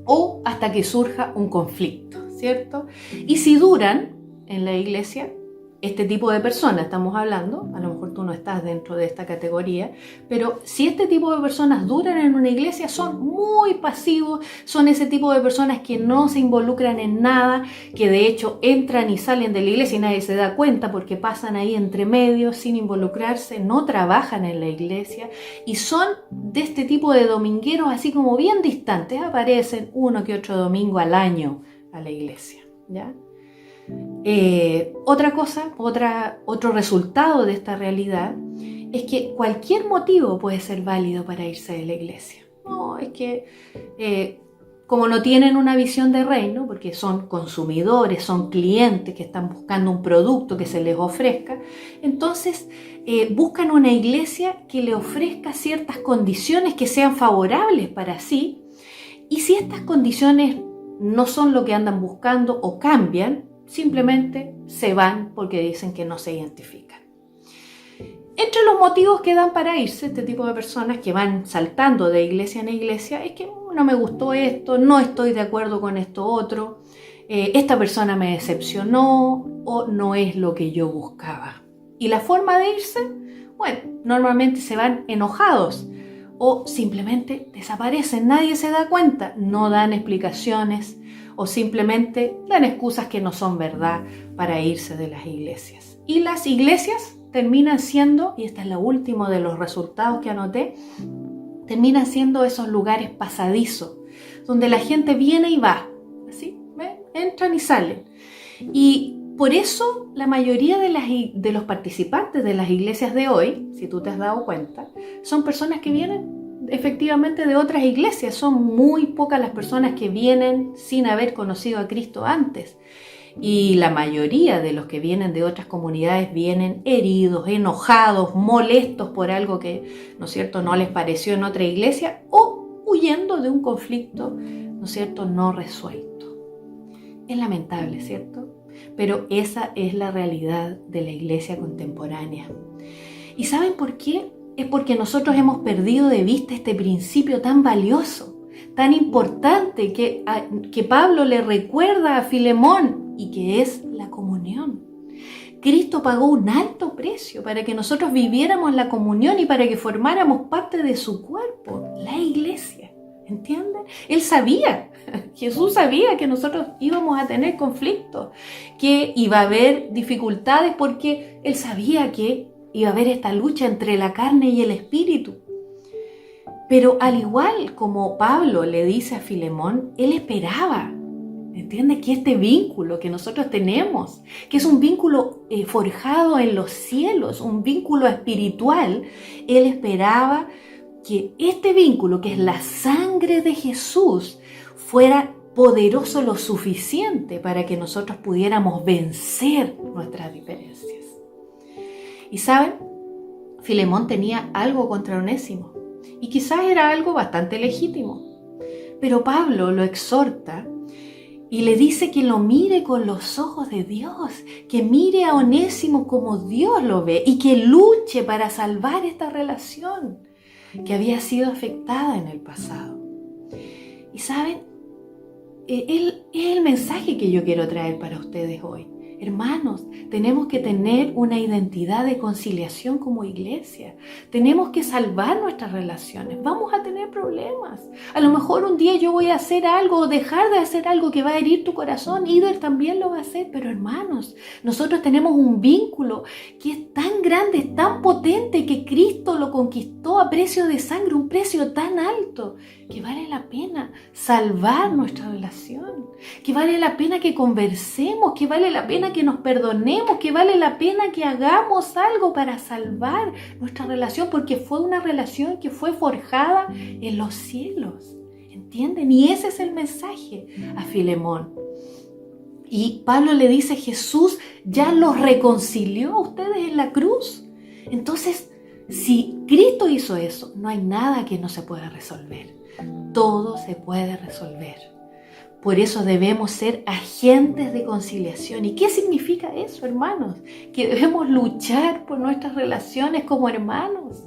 o hasta que surja un conflicto, ¿cierto? Y si duran en la iglesia, este tipo de personas estamos hablando, a lo mejor tú no estás dentro de esta categoría, pero si este tipo de personas duran en una iglesia, son muy pasivos, son ese tipo de personas que no se involucran en nada, que de hecho entran y salen de la iglesia y nadie se da cuenta porque pasan ahí entre medio sin involucrarse, no trabajan en la iglesia y son de este tipo de domingueros así como bien distantes, aparecen uno que otro domingo al año a la iglesia, ¿ya? Otro resultado de esta realidad es que cualquier motivo puede ser válido para irse de la iglesia. No, es que como no tienen una visión de reino, porque son consumidores, son clientes que están buscando un producto que se les ofrezca, entonces buscan una iglesia que le ofrezca ciertas condiciones que sean favorables para sí, y si estas condiciones no son lo que andan buscando o cambian, simplemente se van porque dicen que no se identifican. Entre los motivos que dan para irse este tipo de personas que van saltando de iglesia en iglesia es que no me gustó esto, no estoy de acuerdo con esto otro, esta persona me decepcionó o no es lo que yo buscaba. Y la forma de irse, bueno, normalmente se van enojados o simplemente desaparecen, nadie se da cuenta, no dan explicaciones o simplemente dan excusas que no son verdad para irse de las iglesias. Y las iglesias terminan siendo, y este es lo último de los resultados que anoté, terminan siendo esos lugares pasadizos, donde la gente viene y va, ¿así? Entran y salen. Y por eso la mayoría de los participantes de las iglesias de hoy, si tú te has dado cuenta, son personas que vienen efectivamente de otras iglesias. Son muy pocas las personas que vienen sin haber conocido a Cristo antes. Y la mayoría de los que vienen de otras comunidades vienen heridos, enojados, molestos por algo que, ¿no es cierto?, no les pareció en otra iglesia o huyendo de un conflicto, ¿no es cierto?, no resuelto. Es lamentable, ¿cierto? Pero esa es la realidad de la iglesia contemporánea. ¿Y saben por qué? Es porque nosotros hemos perdido de vista este principio tan valioso, tan importante que Pablo le recuerda a Filemón y que es la comunión. Cristo pagó un alto precio para que nosotros viviéramos la comunión y para que formáramos parte de su cuerpo, la iglesia. ¿Entienden? Él sabía, Jesús sabía que nosotros íbamos a tener conflictos, que iba a haber dificultades porque Él sabía que iba a haber esta lucha entre la carne y el espíritu. Pero al igual como Pablo le dice a Filemón, él esperaba, ¿entiendes?, que este vínculo que nosotros tenemos, que es un vínculo forjado en los cielos, un vínculo espiritual, él esperaba que este vínculo, que es la sangre de Jesús, fuera poderoso lo suficiente para que nosotros pudiéramos vencer nuestras diferencias. Y ¿saben? Filemón tenía algo contra Onésimo y quizás era algo bastante legítimo, pero Pablo lo exhorta Y le dice que lo mire con los ojos de Dios, que mire a Onésimo como Dios lo ve y que luche para salvar esta relación que había sido afectada en el pasado. Y saben, es el mensaje que yo quiero traer para ustedes hoy. Hermanos, tenemos que tener una identidad de conciliación como iglesia. Tenemos que salvar nuestras relaciones. Vamos a tener problemas. A lo mejor un día yo voy a hacer algo o dejar de hacer algo que va a herir tu corazón. Ider también lo va a hacer. Pero hermanos, nosotros tenemos un vínculo que es tan grande, es tan potente, que Cristo lo conquistó a precio de sangre, un precio tan alto, que vale la pena salvar nuestra relación, que vale la pena que conversemos, que vale la pena que nos perdonemos, que vale la pena que hagamos algo para salvar nuestra relación, porque fue una relación que fue forjada en los cielos, ¿entienden? Y ese es el mensaje a Filemón. Y Pablo le dice, Jesús ya los reconcilió a ustedes en la cruz. Entonces, si Cristo hizo eso, no hay nada que no se pueda resolver. Todo se puede resolver. Por eso debemos ser agentes de conciliación. ¿Y qué significa eso, hermanos? Que debemos luchar por nuestras relaciones como hermanos.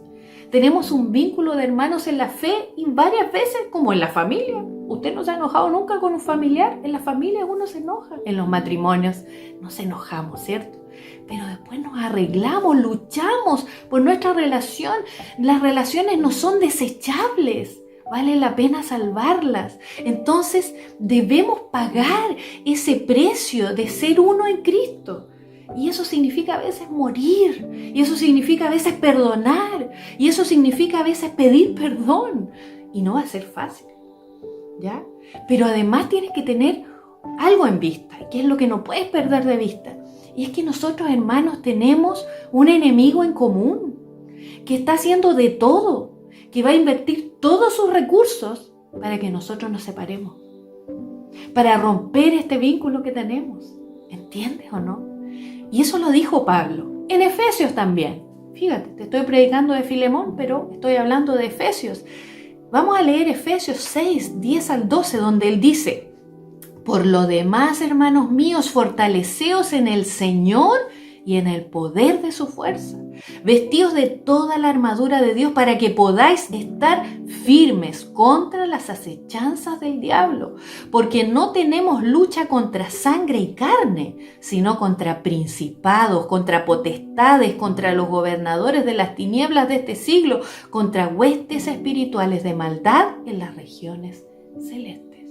Tenemos un vínculo de hermanos en la fe y varias veces como en la familia. ¿Usted no se ha enojado nunca con un familiar? En la familia uno se enoja. En los matrimonios nos enojamos, ¿cierto? Pero después nos arreglamos, luchamos por nuestra relación. Las relaciones no son desechables. Vale la pena salvarlas. Entonces debemos pagar ese precio de ser uno en Cristo. Y eso significa a veces morir. Y eso significa a veces perdonar. Y eso significa a veces pedir perdón. Y no va a ser fácil, ¿ya? Pero además tienes que tener algo en vista, que es lo que no puedes perder de vista. Y es que nosotros, hermanos, tenemos un enemigo en común que está haciendo de todo, que va a invertir todos sus recursos para que nosotros nos separemos, para romper este vínculo que tenemos. ¿Entiendes o no? Y eso lo dijo Pablo. En Efesios también. Fíjate, te estoy predicando de Filemón, pero estoy hablando de Efesios. Vamos a leer Efesios 6, 10 al 12, donde él dice: por lo demás, hermanos míos, fortaleceos en el Señor y en el poder de su fuerza. Vestíos de toda la armadura de Dios para que podáis estar firmes contra las acechanzas del diablo, porque no tenemos lucha contra sangre y carne, sino contra principados, contra potestades, contra los gobernadores de las tinieblas de este siglo, contra huestes espirituales de maldad en las regiones celestes.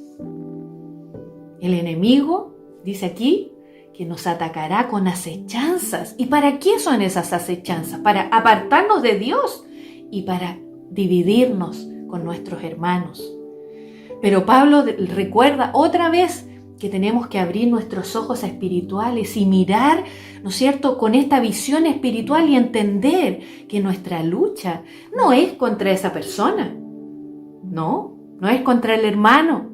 El enemigo, dice aquí, que nos atacará con acechanzas. ¿Y para qué son esas acechanzas? Para apartarnos de Dios y para dividirnos con nuestros hermanos. Pero Pablo recuerda otra vez que tenemos que abrir nuestros ojos espirituales y mirar, ¿no es cierto?, con esta visión espiritual y entender que nuestra lucha no es contra esa persona, no es contra el hermano,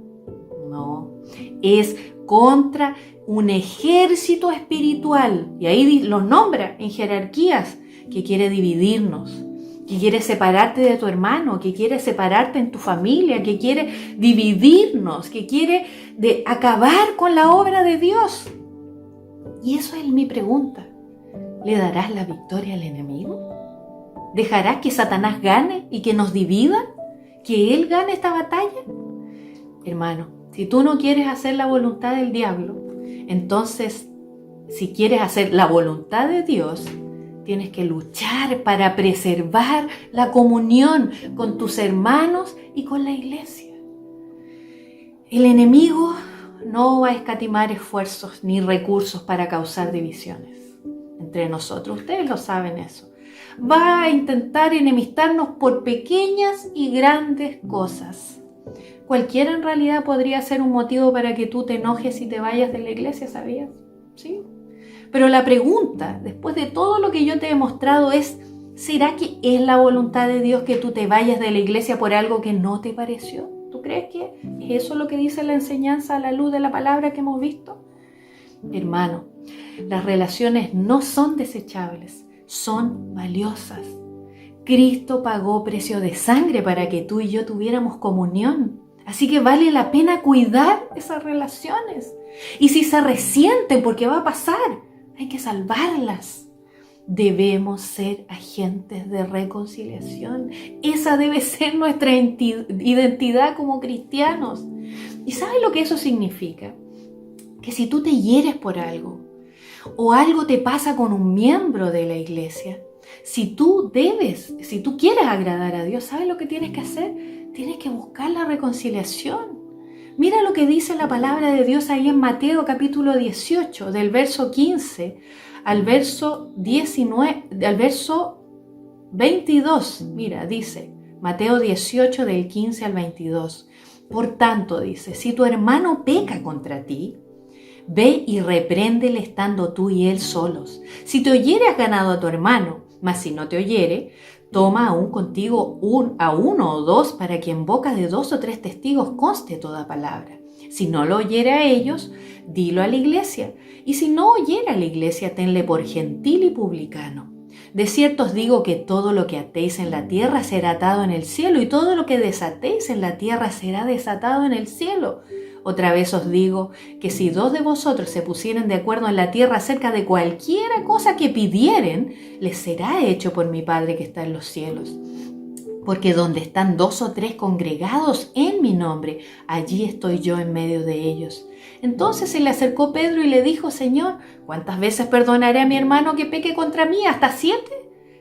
no, es contra un ejército espiritual, y ahí los nombra en jerarquías, que quiere dividirnos, que quiere separarte de tu hermano, que quiere separarte en tu familia, que quiere dividirnos, que quiere acabar con la obra de Dios. Y eso es mi pregunta. ¿Le darás la victoria al enemigo? ¿Dejarás que Satanás gane y que nos divida? ¿Que él gane esta batalla? Hermano, si tú no quieres hacer la voluntad del diablo, entonces, si quieres hacer la voluntad de Dios, tienes que luchar para preservar la comunión con tus hermanos y con la iglesia. El enemigo no va a escatimar esfuerzos ni recursos para causar divisiones entre nosotros. Ustedes lo saben eso. Va a intentar enemistarnos por pequeñas y grandes cosas. Cualquiera en realidad podría ser un motivo para que tú te enojes y te vayas de la iglesia, ¿sabías? Sí. Pero la pregunta, después de todo lo que yo te he mostrado, es: ¿será que es la voluntad de Dios que tú te vayas de la iglesia por algo que no te pareció? ¿Tú crees que es eso lo que dice la enseñanza a la luz de la palabra que hemos visto? Hermano, las relaciones no son desechables, son valiosas. Cristo pagó precio de sangre para que tú y yo tuviéramos comunión. Así que vale la pena cuidar esas relaciones. Y si se resienten, porque va a pasar, hay que salvarlas. Debemos ser agentes de reconciliación. Esa debe ser nuestra identidad como cristianos. ¿Y sabes lo que eso significa? Que si tú te hieres por algo o algo te pasa con un miembro de la iglesia, si tú quieres agradar a Dios, ¿sabes lo que tienes que hacer? Tienes que buscar la reconciliación. Mira lo que dice la palabra de Dios ahí en Mateo capítulo 18, del verso 15 al verso 22. Mira, dice Mateo 18 del 15 al 22. Por tanto, dice, si tu hermano peca contra ti, ve y repréndele estando tú y él solos. Si te oyere, has ganado a tu hermano, mas si no te oyere, toma aún contigo a uno o dos, para que en boca de 2 o 3 testigos conste toda palabra. Si no lo oyere a ellos, dilo a la iglesia. Y si no oyere a la iglesia, tenle por gentil y publicano. De cierto os digo que todo lo que atéis en la tierra será atado en el cielo, y todo lo que desatéis en la tierra será desatado en el cielo. Otra vez os digo que si 2 de vosotros se pusieren de acuerdo en la tierra acerca de cualquiera cosa que pidieren, les será hecho por mi Padre que está en los cielos. Porque donde están 2 o 3 congregados en mi nombre, allí estoy yo en medio de ellos. Entonces se le acercó Pedro y le dijo, Señor, ¿cuántas veces perdonaré a mi hermano que peque contra mí? ¿Hasta 7?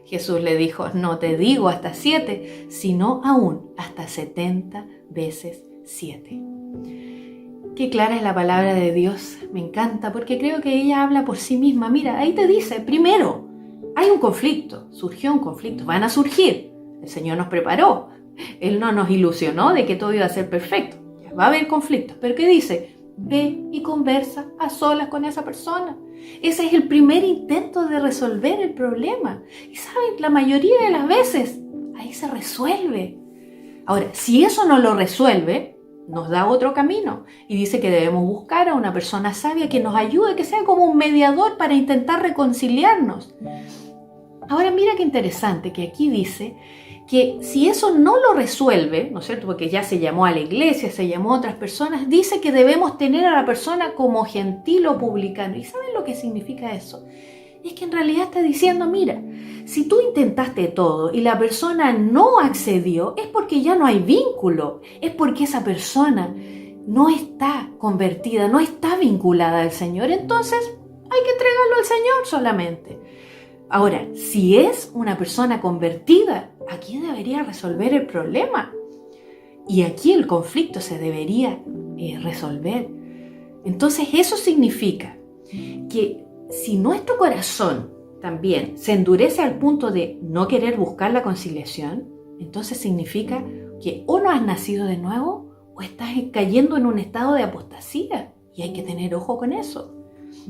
Jesús le dijo, no te digo hasta 7, sino aún hasta 70 veces 7. Qué clara es la palabra de Dios, me encanta, porque creo que ella habla por sí misma. Mira, ahí te dice, primero, hay un conflicto, surgió un conflicto, van a surgir. El Señor nos preparó, Él no nos ilusionó de que todo iba a ser perfecto. Ya va a haber conflictos, pero ¿qué dice? Ve y conversa a solas con esa persona. Ese es el primer intento de resolver el problema. Y saben, la mayoría de las veces, ahí se resuelve. Ahora, si eso no lo resuelve, nos da otro camino y dice que debemos buscar a una persona sabia que nos ayude, que sea como un mediador para intentar reconciliarnos. Ahora mira qué interesante que aquí dice que si eso no lo resuelve, ¿no es cierto? Porque ya se llamó a la iglesia, se llamó a otras personas, dice que debemos tener a la persona como gentil o publicano. ¿Y saben lo que significa eso? Es que en realidad está diciendo, mira, si tú intentaste todo y la persona no accedió, es porque ya no hay vínculo, es porque esa persona no está convertida, no está vinculada al Señor, entonces hay que entregarlo al Señor solamente. Ahora, si es una persona convertida, aquí debería resolver el problema y aquí el conflicto se debería resolver. Entonces eso significa que si nuestro corazón también se endurece al punto de no querer buscar la conciliación, entonces significa que o no has nacido de nuevo o estás cayendo en un estado de apostasía y hay que tener ojo con eso.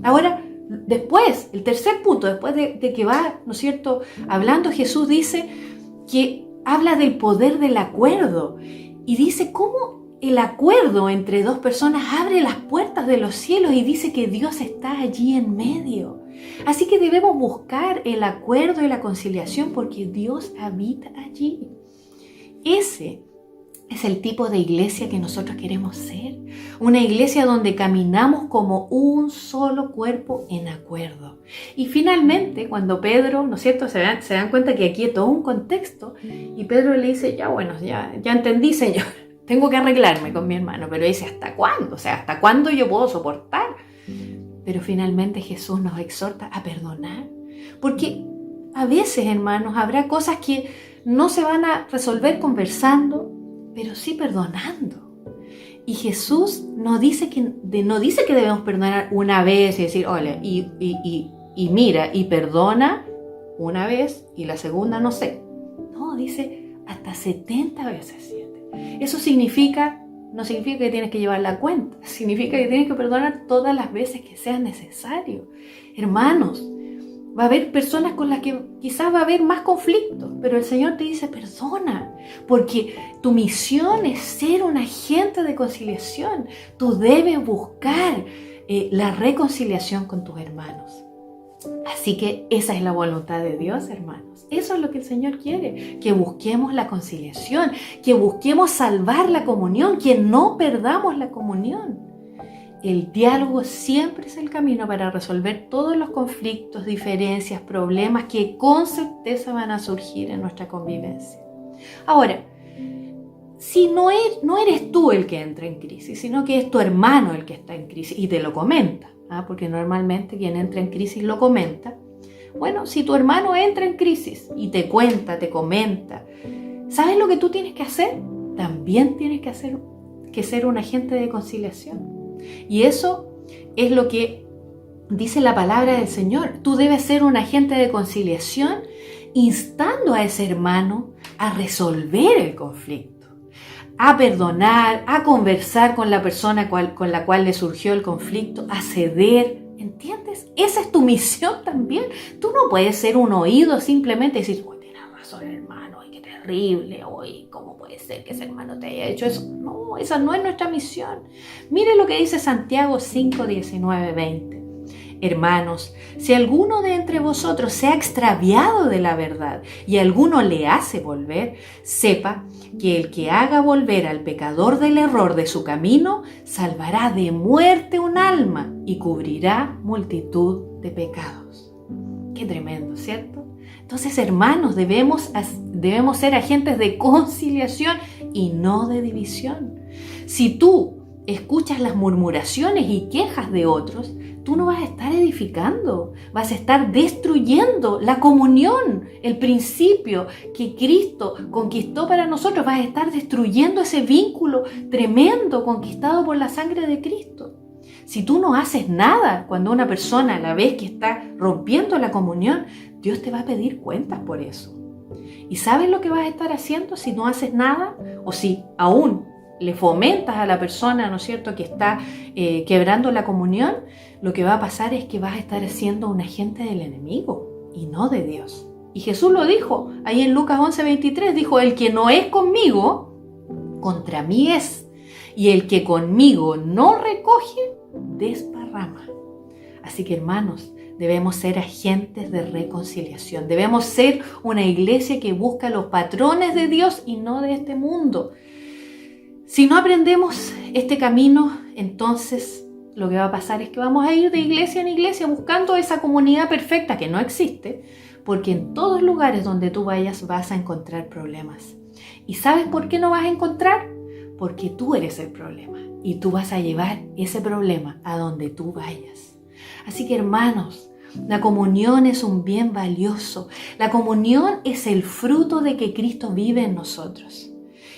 Ahora, después, el tercer punto, después de que va, ¿no es cierto?, hablando, Jesús dice que habla del poder del acuerdo y dice cómo el acuerdo entre 2 personas abre las puertas de los cielos y dice que Dios está allí en medio. Así que debemos buscar el acuerdo y la conciliación porque Dios habita allí. Ese es el tipo de iglesia que nosotros queremos ser. Una iglesia donde caminamos como un solo cuerpo en acuerdo. Y finalmente, cuando Pedro, ¿no es cierto?, se dan cuenta que aquí hay todo un contexto y Pedro le dice, ya entendí, Señor. Tengo que arreglarme con mi hermano, pero dice, ¿hasta cuándo? O sea, ¿hasta cuándo yo puedo soportar? Pero finalmente Jesús nos exhorta a perdonar, porque a veces, hermanos, habrá cosas que no se van a resolver conversando, pero sí perdonando. Y Jesús no dice que debemos perdonar una vez y decir, hola, y mira, y perdona una vez y la segunda no sé. No, dice hasta 70 veces 7. Eso no significa que tienes que llevar la cuenta, significa que tienes que perdonar todas las veces que sea necesario. Hermanos, va a haber personas con las que quizás va a haber más conflictos, pero el Señor te dice perdona, porque tu misión es ser un agente de conciliación. Tú debes buscar la reconciliación con tus hermanos. Así que esa es la voluntad de Dios, hermanos. Eso es lo que el Señor quiere, que busquemos la conciliación, que busquemos salvar la comunión, que no perdamos la comunión. El diálogo siempre es el camino para resolver todos los conflictos, diferencias, problemas que con certeza van a surgir en nuestra convivencia. Ahora, si no eres tú el que entra en crisis, sino que es tu hermano el que está en crisis y te lo comenta, porque normalmente quien entra en crisis lo comenta. Bueno, si tu hermano entra en crisis y te cuenta, te comenta, ¿sabes lo que tú tienes que hacer? También tienes que ser un agente de conciliación. Y eso es lo que dice la palabra del Señor. Tú debes ser un agente de conciliación instando a ese hermano a resolver el conflicto, a perdonar, a conversar con la persona con la cual le surgió el conflicto, a ceder. ¿Entiendes? Esa es tu misión también. Tú no puedes ser un oído simplemente y decir, tienes razón, hermano, qué terrible, ¿cómo puede ser que ese hermano te haya hecho eso? No, esa no es nuestra misión. Mire lo que dice Santiago 5, 19, 20. Hermanos, si alguno de entre vosotros se ha extraviado de la verdad y alguno le hace volver, sepa que el que haga volver al pecador del error de su camino, salvará de muerte un alma y cubrirá multitud de pecados. Qué tremendo, ¿cierto? Entonces, hermanos, debemos ser agentes de conciliación y no de división. Si tú escuchas las murmuraciones y quejas de otros, tú no vas a estar edificando, vas a estar destruyendo la comunión, el principio que Cristo conquistó para nosotros. Vas a estar destruyendo ese vínculo tremendo conquistado por la sangre de Cristo. Si tú no haces nada cuando una persona a la vez que está rompiendo la comunión, Dios te va a pedir cuentas por eso. ¿Y sabes lo que vas a estar haciendo si no haces nada? O si aún le fomentas a la persona, ¿no es cierto?, que está quebrando la comunión, lo que va a pasar es que vas a estar siendo un agente del enemigo y no de Dios. Y Jesús lo dijo, ahí en Lucas 11:23, dijo, el que no es conmigo, contra mí es, y el que conmigo no recoge, desparrama. Así que, hermanos, debemos ser agentes de reconciliación, debemos ser una iglesia que busca los patrones de Dios y no de este mundo. Si no aprendemos este camino, entonces lo que va a pasar es que vamos a ir de iglesia en iglesia buscando esa comunidad perfecta que no existe, porque en todos lugares donde tú vayas vas a encontrar problemas. ¿Y sabes por qué no vas a encontrar? Porque tú eres el problema y tú vas a llevar ese problema a donde tú vayas. Así que, hermanos, la comunión es un bien valioso. La comunión es el fruto de que Cristo vive en nosotros.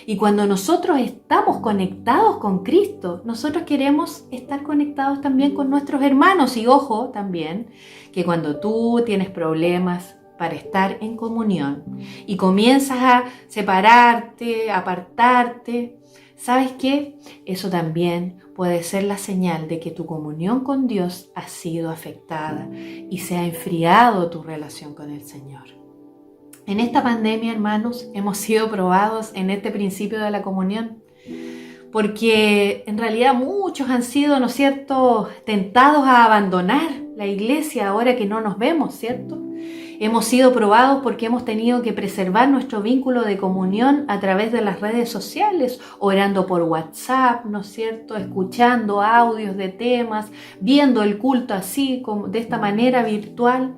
Y cuando nosotros estamos conectados con Cristo, nosotros queremos estar conectados también con nuestros hermanos. Y ojo también, que cuando tú tienes problemas para estar en comunión y comienzas a separarte, a apartarte, ¿sabes qué? Eso también puede ser la señal de que tu comunión con Dios ha sido afectada y se ha enfriado tu relación con el Señor. En esta pandemia, hermanos, hemos sido probados en este principio de la comunión, porque en realidad muchos han sido, ¿no es cierto?, tentados a abandonar la iglesia ahora que no nos vemos, ¿cierto? Hemos sido probados porque hemos tenido que preservar nuestro vínculo de comunión a través de las redes sociales, orando por WhatsApp, ¿no es cierto?, escuchando audios de temas, viendo el culto así, de esta manera virtual.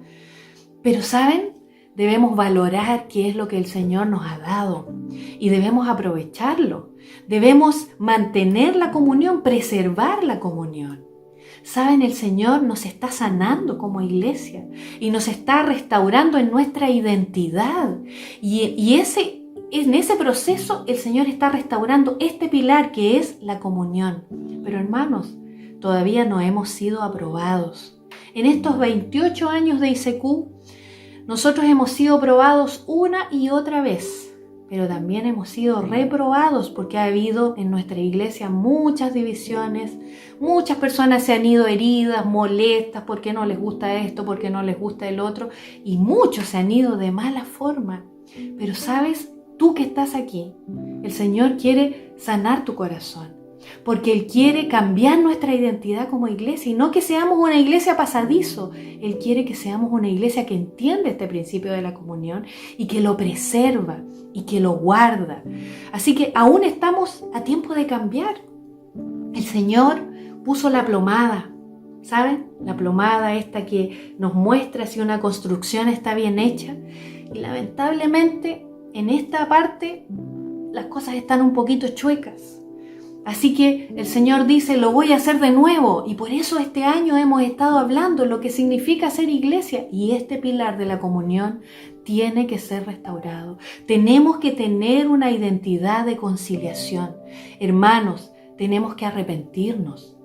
Pero, ¿saben? Debemos valorar qué es lo que el Señor nos ha dado y debemos aprovecharlo. Debemos mantener la comunión, preservar la comunión. Saben, el Señor nos está sanando como iglesia y nos está restaurando en nuestra identidad. Y en ese proceso el Señor está restaurando este pilar que es la comunión. Pero, hermanos, todavía no hemos sido aprobados. En estos 28 años de ICQ, nosotros hemos sido probados una y otra vez, pero también hemos sido reprobados porque ha habido en nuestra iglesia muchas divisiones, muchas personas se han ido heridas, molestas, porque no les gusta esto, porque no les gusta el otro, y muchos se han ido de mala forma. Pero sabes, tú que estás aquí, el Señor quiere sanar tu corazón porque Él quiere cambiar nuestra identidad como iglesia y no que seamos una iglesia pasadizo. Él quiere que seamos una iglesia que entiende este principio de la comunión y que lo preserva y que lo guarda. Así que aún estamos a tiempo de cambiar. El Señor puso la plomada, ¿saben? La plomada esta que nos muestra si una construcción está bien hecha. Y lamentablemente en esta parte las cosas están un poquito chuecas. Así que el Señor dice, lo voy a hacer de nuevo. Y por eso este año hemos estado hablando lo que significa ser iglesia. Y este pilar de la comunión tiene que ser restaurado. Tenemos que tener una identidad de conciliación. Hermanos, tenemos que arrepentirnos.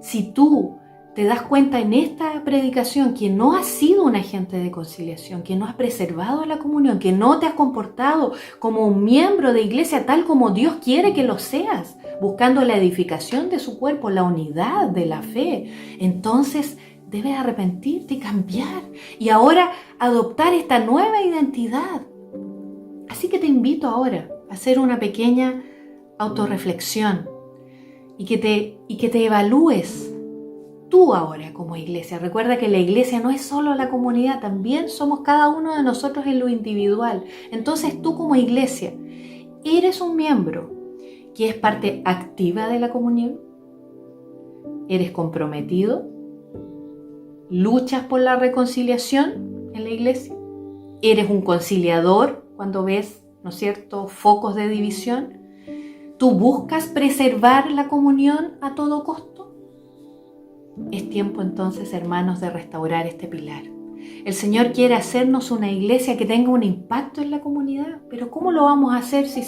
Si tú te das cuenta en esta predicación que no has sido un agente de conciliación, que no has preservado la comunión, que no te has comportado como un miembro de iglesia tal como Dios quiere que lo seas, buscando la edificación de su cuerpo, la unidad de la fe, entonces debes arrepentirte y cambiar y ahora adoptar esta nueva identidad. Así que te invito ahora a hacer una pequeña autorreflexión y que te evalúes tú ahora como iglesia. Recuerda que la iglesia no es solo la comunidad, también somos cada uno de nosotros en lo individual. Entonces tú como iglesia, ¿eres un miembro que es parte activa de la comunión? ¿Eres comprometido? ¿Luchas por la reconciliación en la iglesia? ¿Eres un conciliador cuando ves, ¿no es cierto?, focos de división? ¿Tú buscas preservar la comunión a todo costo? Es tiempo entonces, hermanos, de restaurar este pilar. El Señor quiere hacernos una iglesia que tenga un impacto en la comunidad, pero ¿cómo lo vamos a hacer si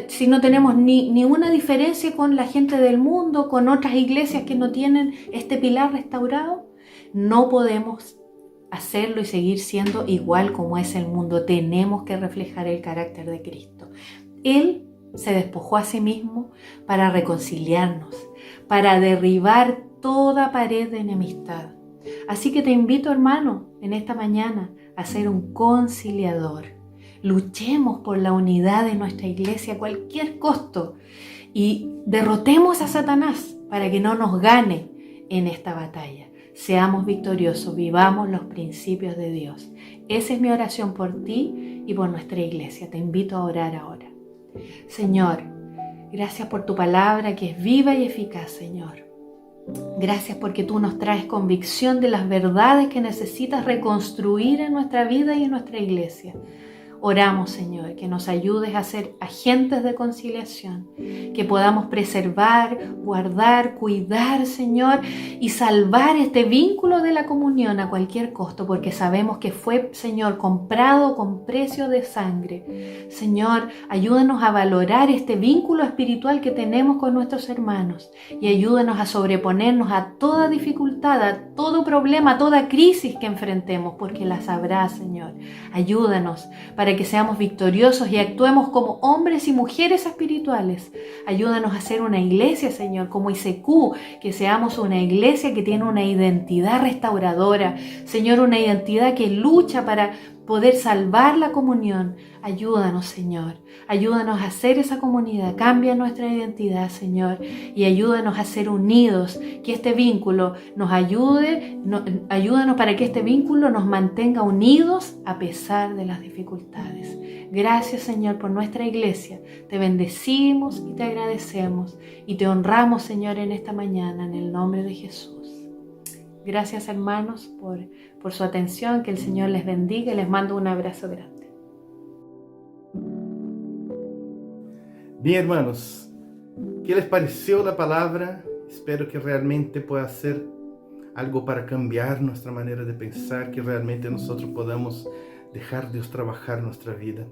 si no tenemos ni una diferencia con la gente del mundo, con otras iglesias que no tienen este pilar restaurado? No podemos hacerlo y seguir siendo igual como es el mundo. Tenemos que reflejar el carácter de Cristo. Él se despojó a sí mismo para reconciliarnos, para derribar toda pared de enemistad. Así que te invito, hermano, en esta mañana a ser un conciliador. Luchemos por la unidad de nuestra iglesia a cualquier costo y derrotemos a Satanás para que no nos gane en esta batalla. Seamos victoriosos, vivamos los principios de Dios. Esa es mi oración por ti y por nuestra iglesia. Te invito a orar ahora. Señor, gracias por tu palabra que es viva y eficaz, Señor. Gracias porque tú nos traes convicción de las verdades que necesitas reconstruir en nuestra vida y en nuestra iglesia. Oramos, Señor, que nos ayudes a ser agentes de conciliación, que podamos preservar, guardar, cuidar, Señor, y salvar este vínculo de la comunión a cualquier costo, porque sabemos que fue, Señor, comprado con precio de sangre. Señor, ayúdanos a valorar este vínculo espiritual que tenemos con nuestros hermanos y ayúdanos a sobreponernos a toda dificultad, a todo problema, a toda crisis que enfrentemos, porque las habrá, Señor. Ayúdanos para que seamos victoriosos y actuemos como hombres y mujeres espirituales. Ayúdanos a ser una iglesia, Señor, como ICQ, que seamos una iglesia que tiene una identidad restauradora. Señor, una identidad que lucha para poder salvar la comunión. Ayúdanos, Señor. Ayúdanos a ser esa comunidad. Cambia nuestra identidad, Señor. Y ayúdanos a ser unidos. Que este vínculo nos ayude. Ayúdanos para que este vínculo nos mantenga unidos a pesar de las dificultades. Gracias, Señor, por nuestra iglesia. Te bendecimos y te agradecemos. Y te honramos, Señor, en esta mañana, en el nombre de Jesús. Gracias, hermanos, por su atención. Que el Señor les bendiga y les mando un abrazo grande. Bien, hermanos, ¿qué les pareció la palabra? Espero que realmente pueda ser algo para cambiar nuestra manera de pensar, que realmente nosotros podamos dejar Dios trabajar nuestra vida.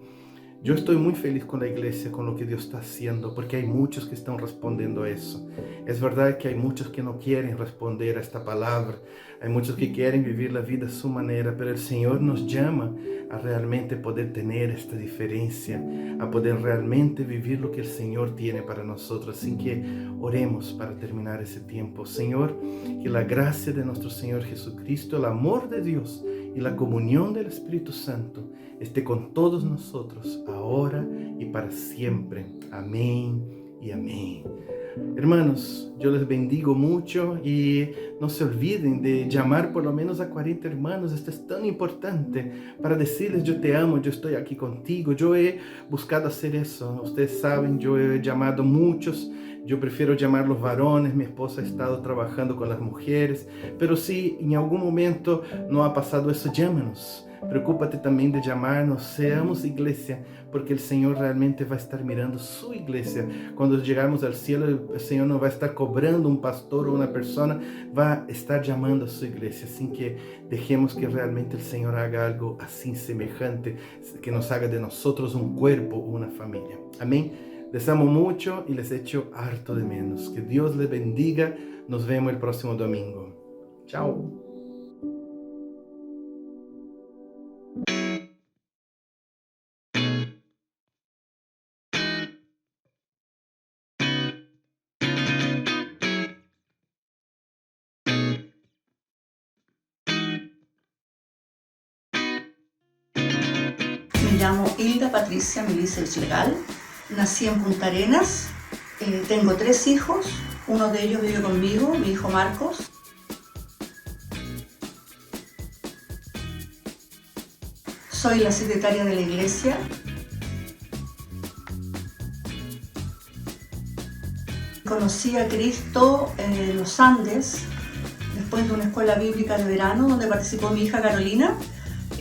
Yo estoy muy feliz con la iglesia, con lo que Dios está haciendo, porque hay muchos que están respondiendo a eso. Es verdad que hay muchos que no quieren responder a esta palabra, hay muchos que quieren vivir la vida a su manera, pero el Señor nos llama a realmente poder tener esta diferencia, a poder realmente vivir lo que el Señor tiene para nosotros. Así que oremos para terminar ese tiempo. Señor, que la gracia de nuestro Señor Jesucristo, el amor de Dios y la comunión del Espíritu Santo esté con todos nosotros, ahora y para siempre. Amén y amén. Hermanos, yo les bendigo mucho y no se olviden de llamar por lo menos a 40 hermanos. Esto es tan importante para decirles yo te amo, yo estoy aquí contigo. Yo he buscado hacer eso. Ustedes saben, yo he llamado muchos. Yo prefiero llamar los varones, mi esposa ha estado trabajando con las mujeres, pero si en algún momento no ha pasado eso, llámanos. Preocúpate también de llamarnos, seamos iglesia, porque el Señor realmente va a estar mirando su iglesia. Cuando llegamos al cielo, el Señor no va a estar cobrando un pastor o una persona, va a estar llamando a su iglesia. Así que dejemos que realmente el Señor haga algo así semejante, que nos haga de nosotros un cuerpo, una familia. Amén. Les amo mucho y les echo harto de menos. Que Dios les bendiga. Nos vemos el próximo domingo. Chao. Me llamo Hilda Patricia Milícez Legal. Nací en Punta Arenas, tengo 3 hijos, uno de ellos vive conmigo, mi hijo Marcos. Soy la secretaria de la iglesia. Conocí a Cristo en los Andes, después de una escuela bíblica de verano donde participó mi hija Carolina.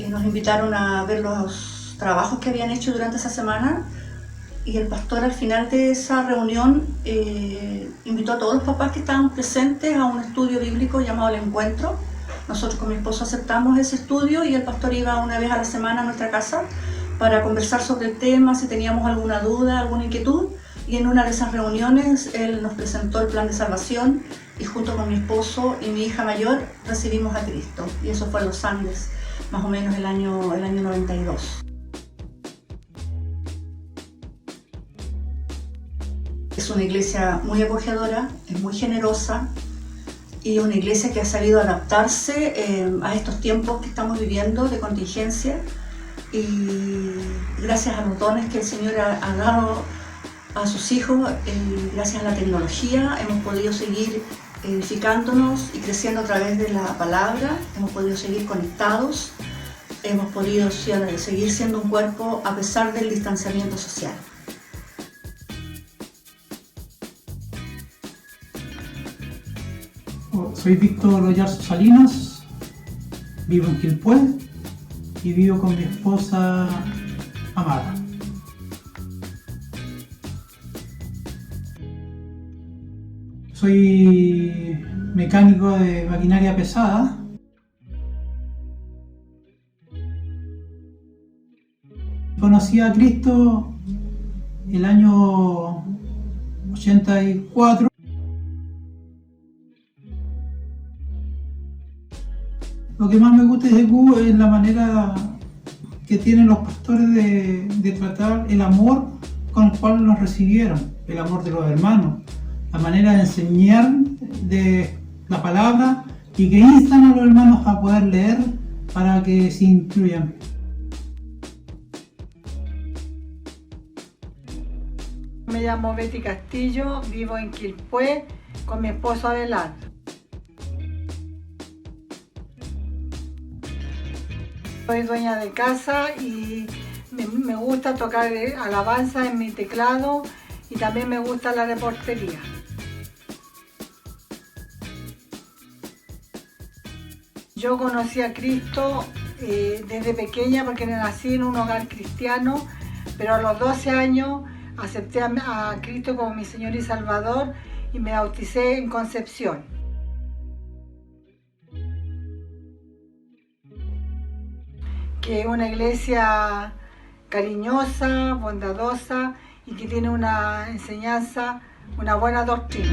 Nos invitaron a ver los trabajos que habían hecho durante esa semana. Y el pastor al final de esa reunión invitó a todos los papás que estaban presentes a un estudio bíblico llamado El Encuentro. Nosotros con mi esposo aceptamos ese estudio y el pastor iba una vez a la semana a nuestra casa para conversar sobre el tema, si teníamos alguna duda, alguna inquietud. Y en una de esas reuniones él nos presentó el plan de salvación y junto con mi esposo y mi hija mayor recibimos a Cristo. Y eso fue en los Andes, más o menos el año 92. Es una iglesia muy acogedora, es muy generosa y una iglesia que ha sabido adaptarse a estos tiempos que estamos viviendo de contingencia, y gracias a los dones que el Señor ha dado a sus hijos, gracias a la tecnología, hemos podido seguir edificándonos y creciendo a través de la palabra, hemos podido seguir conectados, hemos podido seguir siendo un cuerpo a pesar del distanciamiento social. Soy Víctor Oyarzo Salinas, vivo en Quilpué y vivo con mi esposa Amara. Soy mecánico de maquinaria pesada. Conocí a Cristo el año 84. Lo que más me gusta de Q es la manera que tienen los pastores de tratar el amor con el cual nos recibieron, el amor de los hermanos, la manera de enseñar de la palabra y que instan a los hermanos a poder leer para que se incluyan. Me llamo Betty Castillo, vivo en Quilpué con mi esposo Adelante. Soy dueña de casa y me gusta tocar alabanza en mi teclado y también me gusta la reportería. Yo conocí a Cristo desde pequeña porque nací en un hogar cristiano, pero a los 12 años acepté a Cristo como mi Señor y Salvador y me bauticé en Concepción. Que es una iglesia cariñosa, bondadosa y que tiene una enseñanza, una buena doctrina.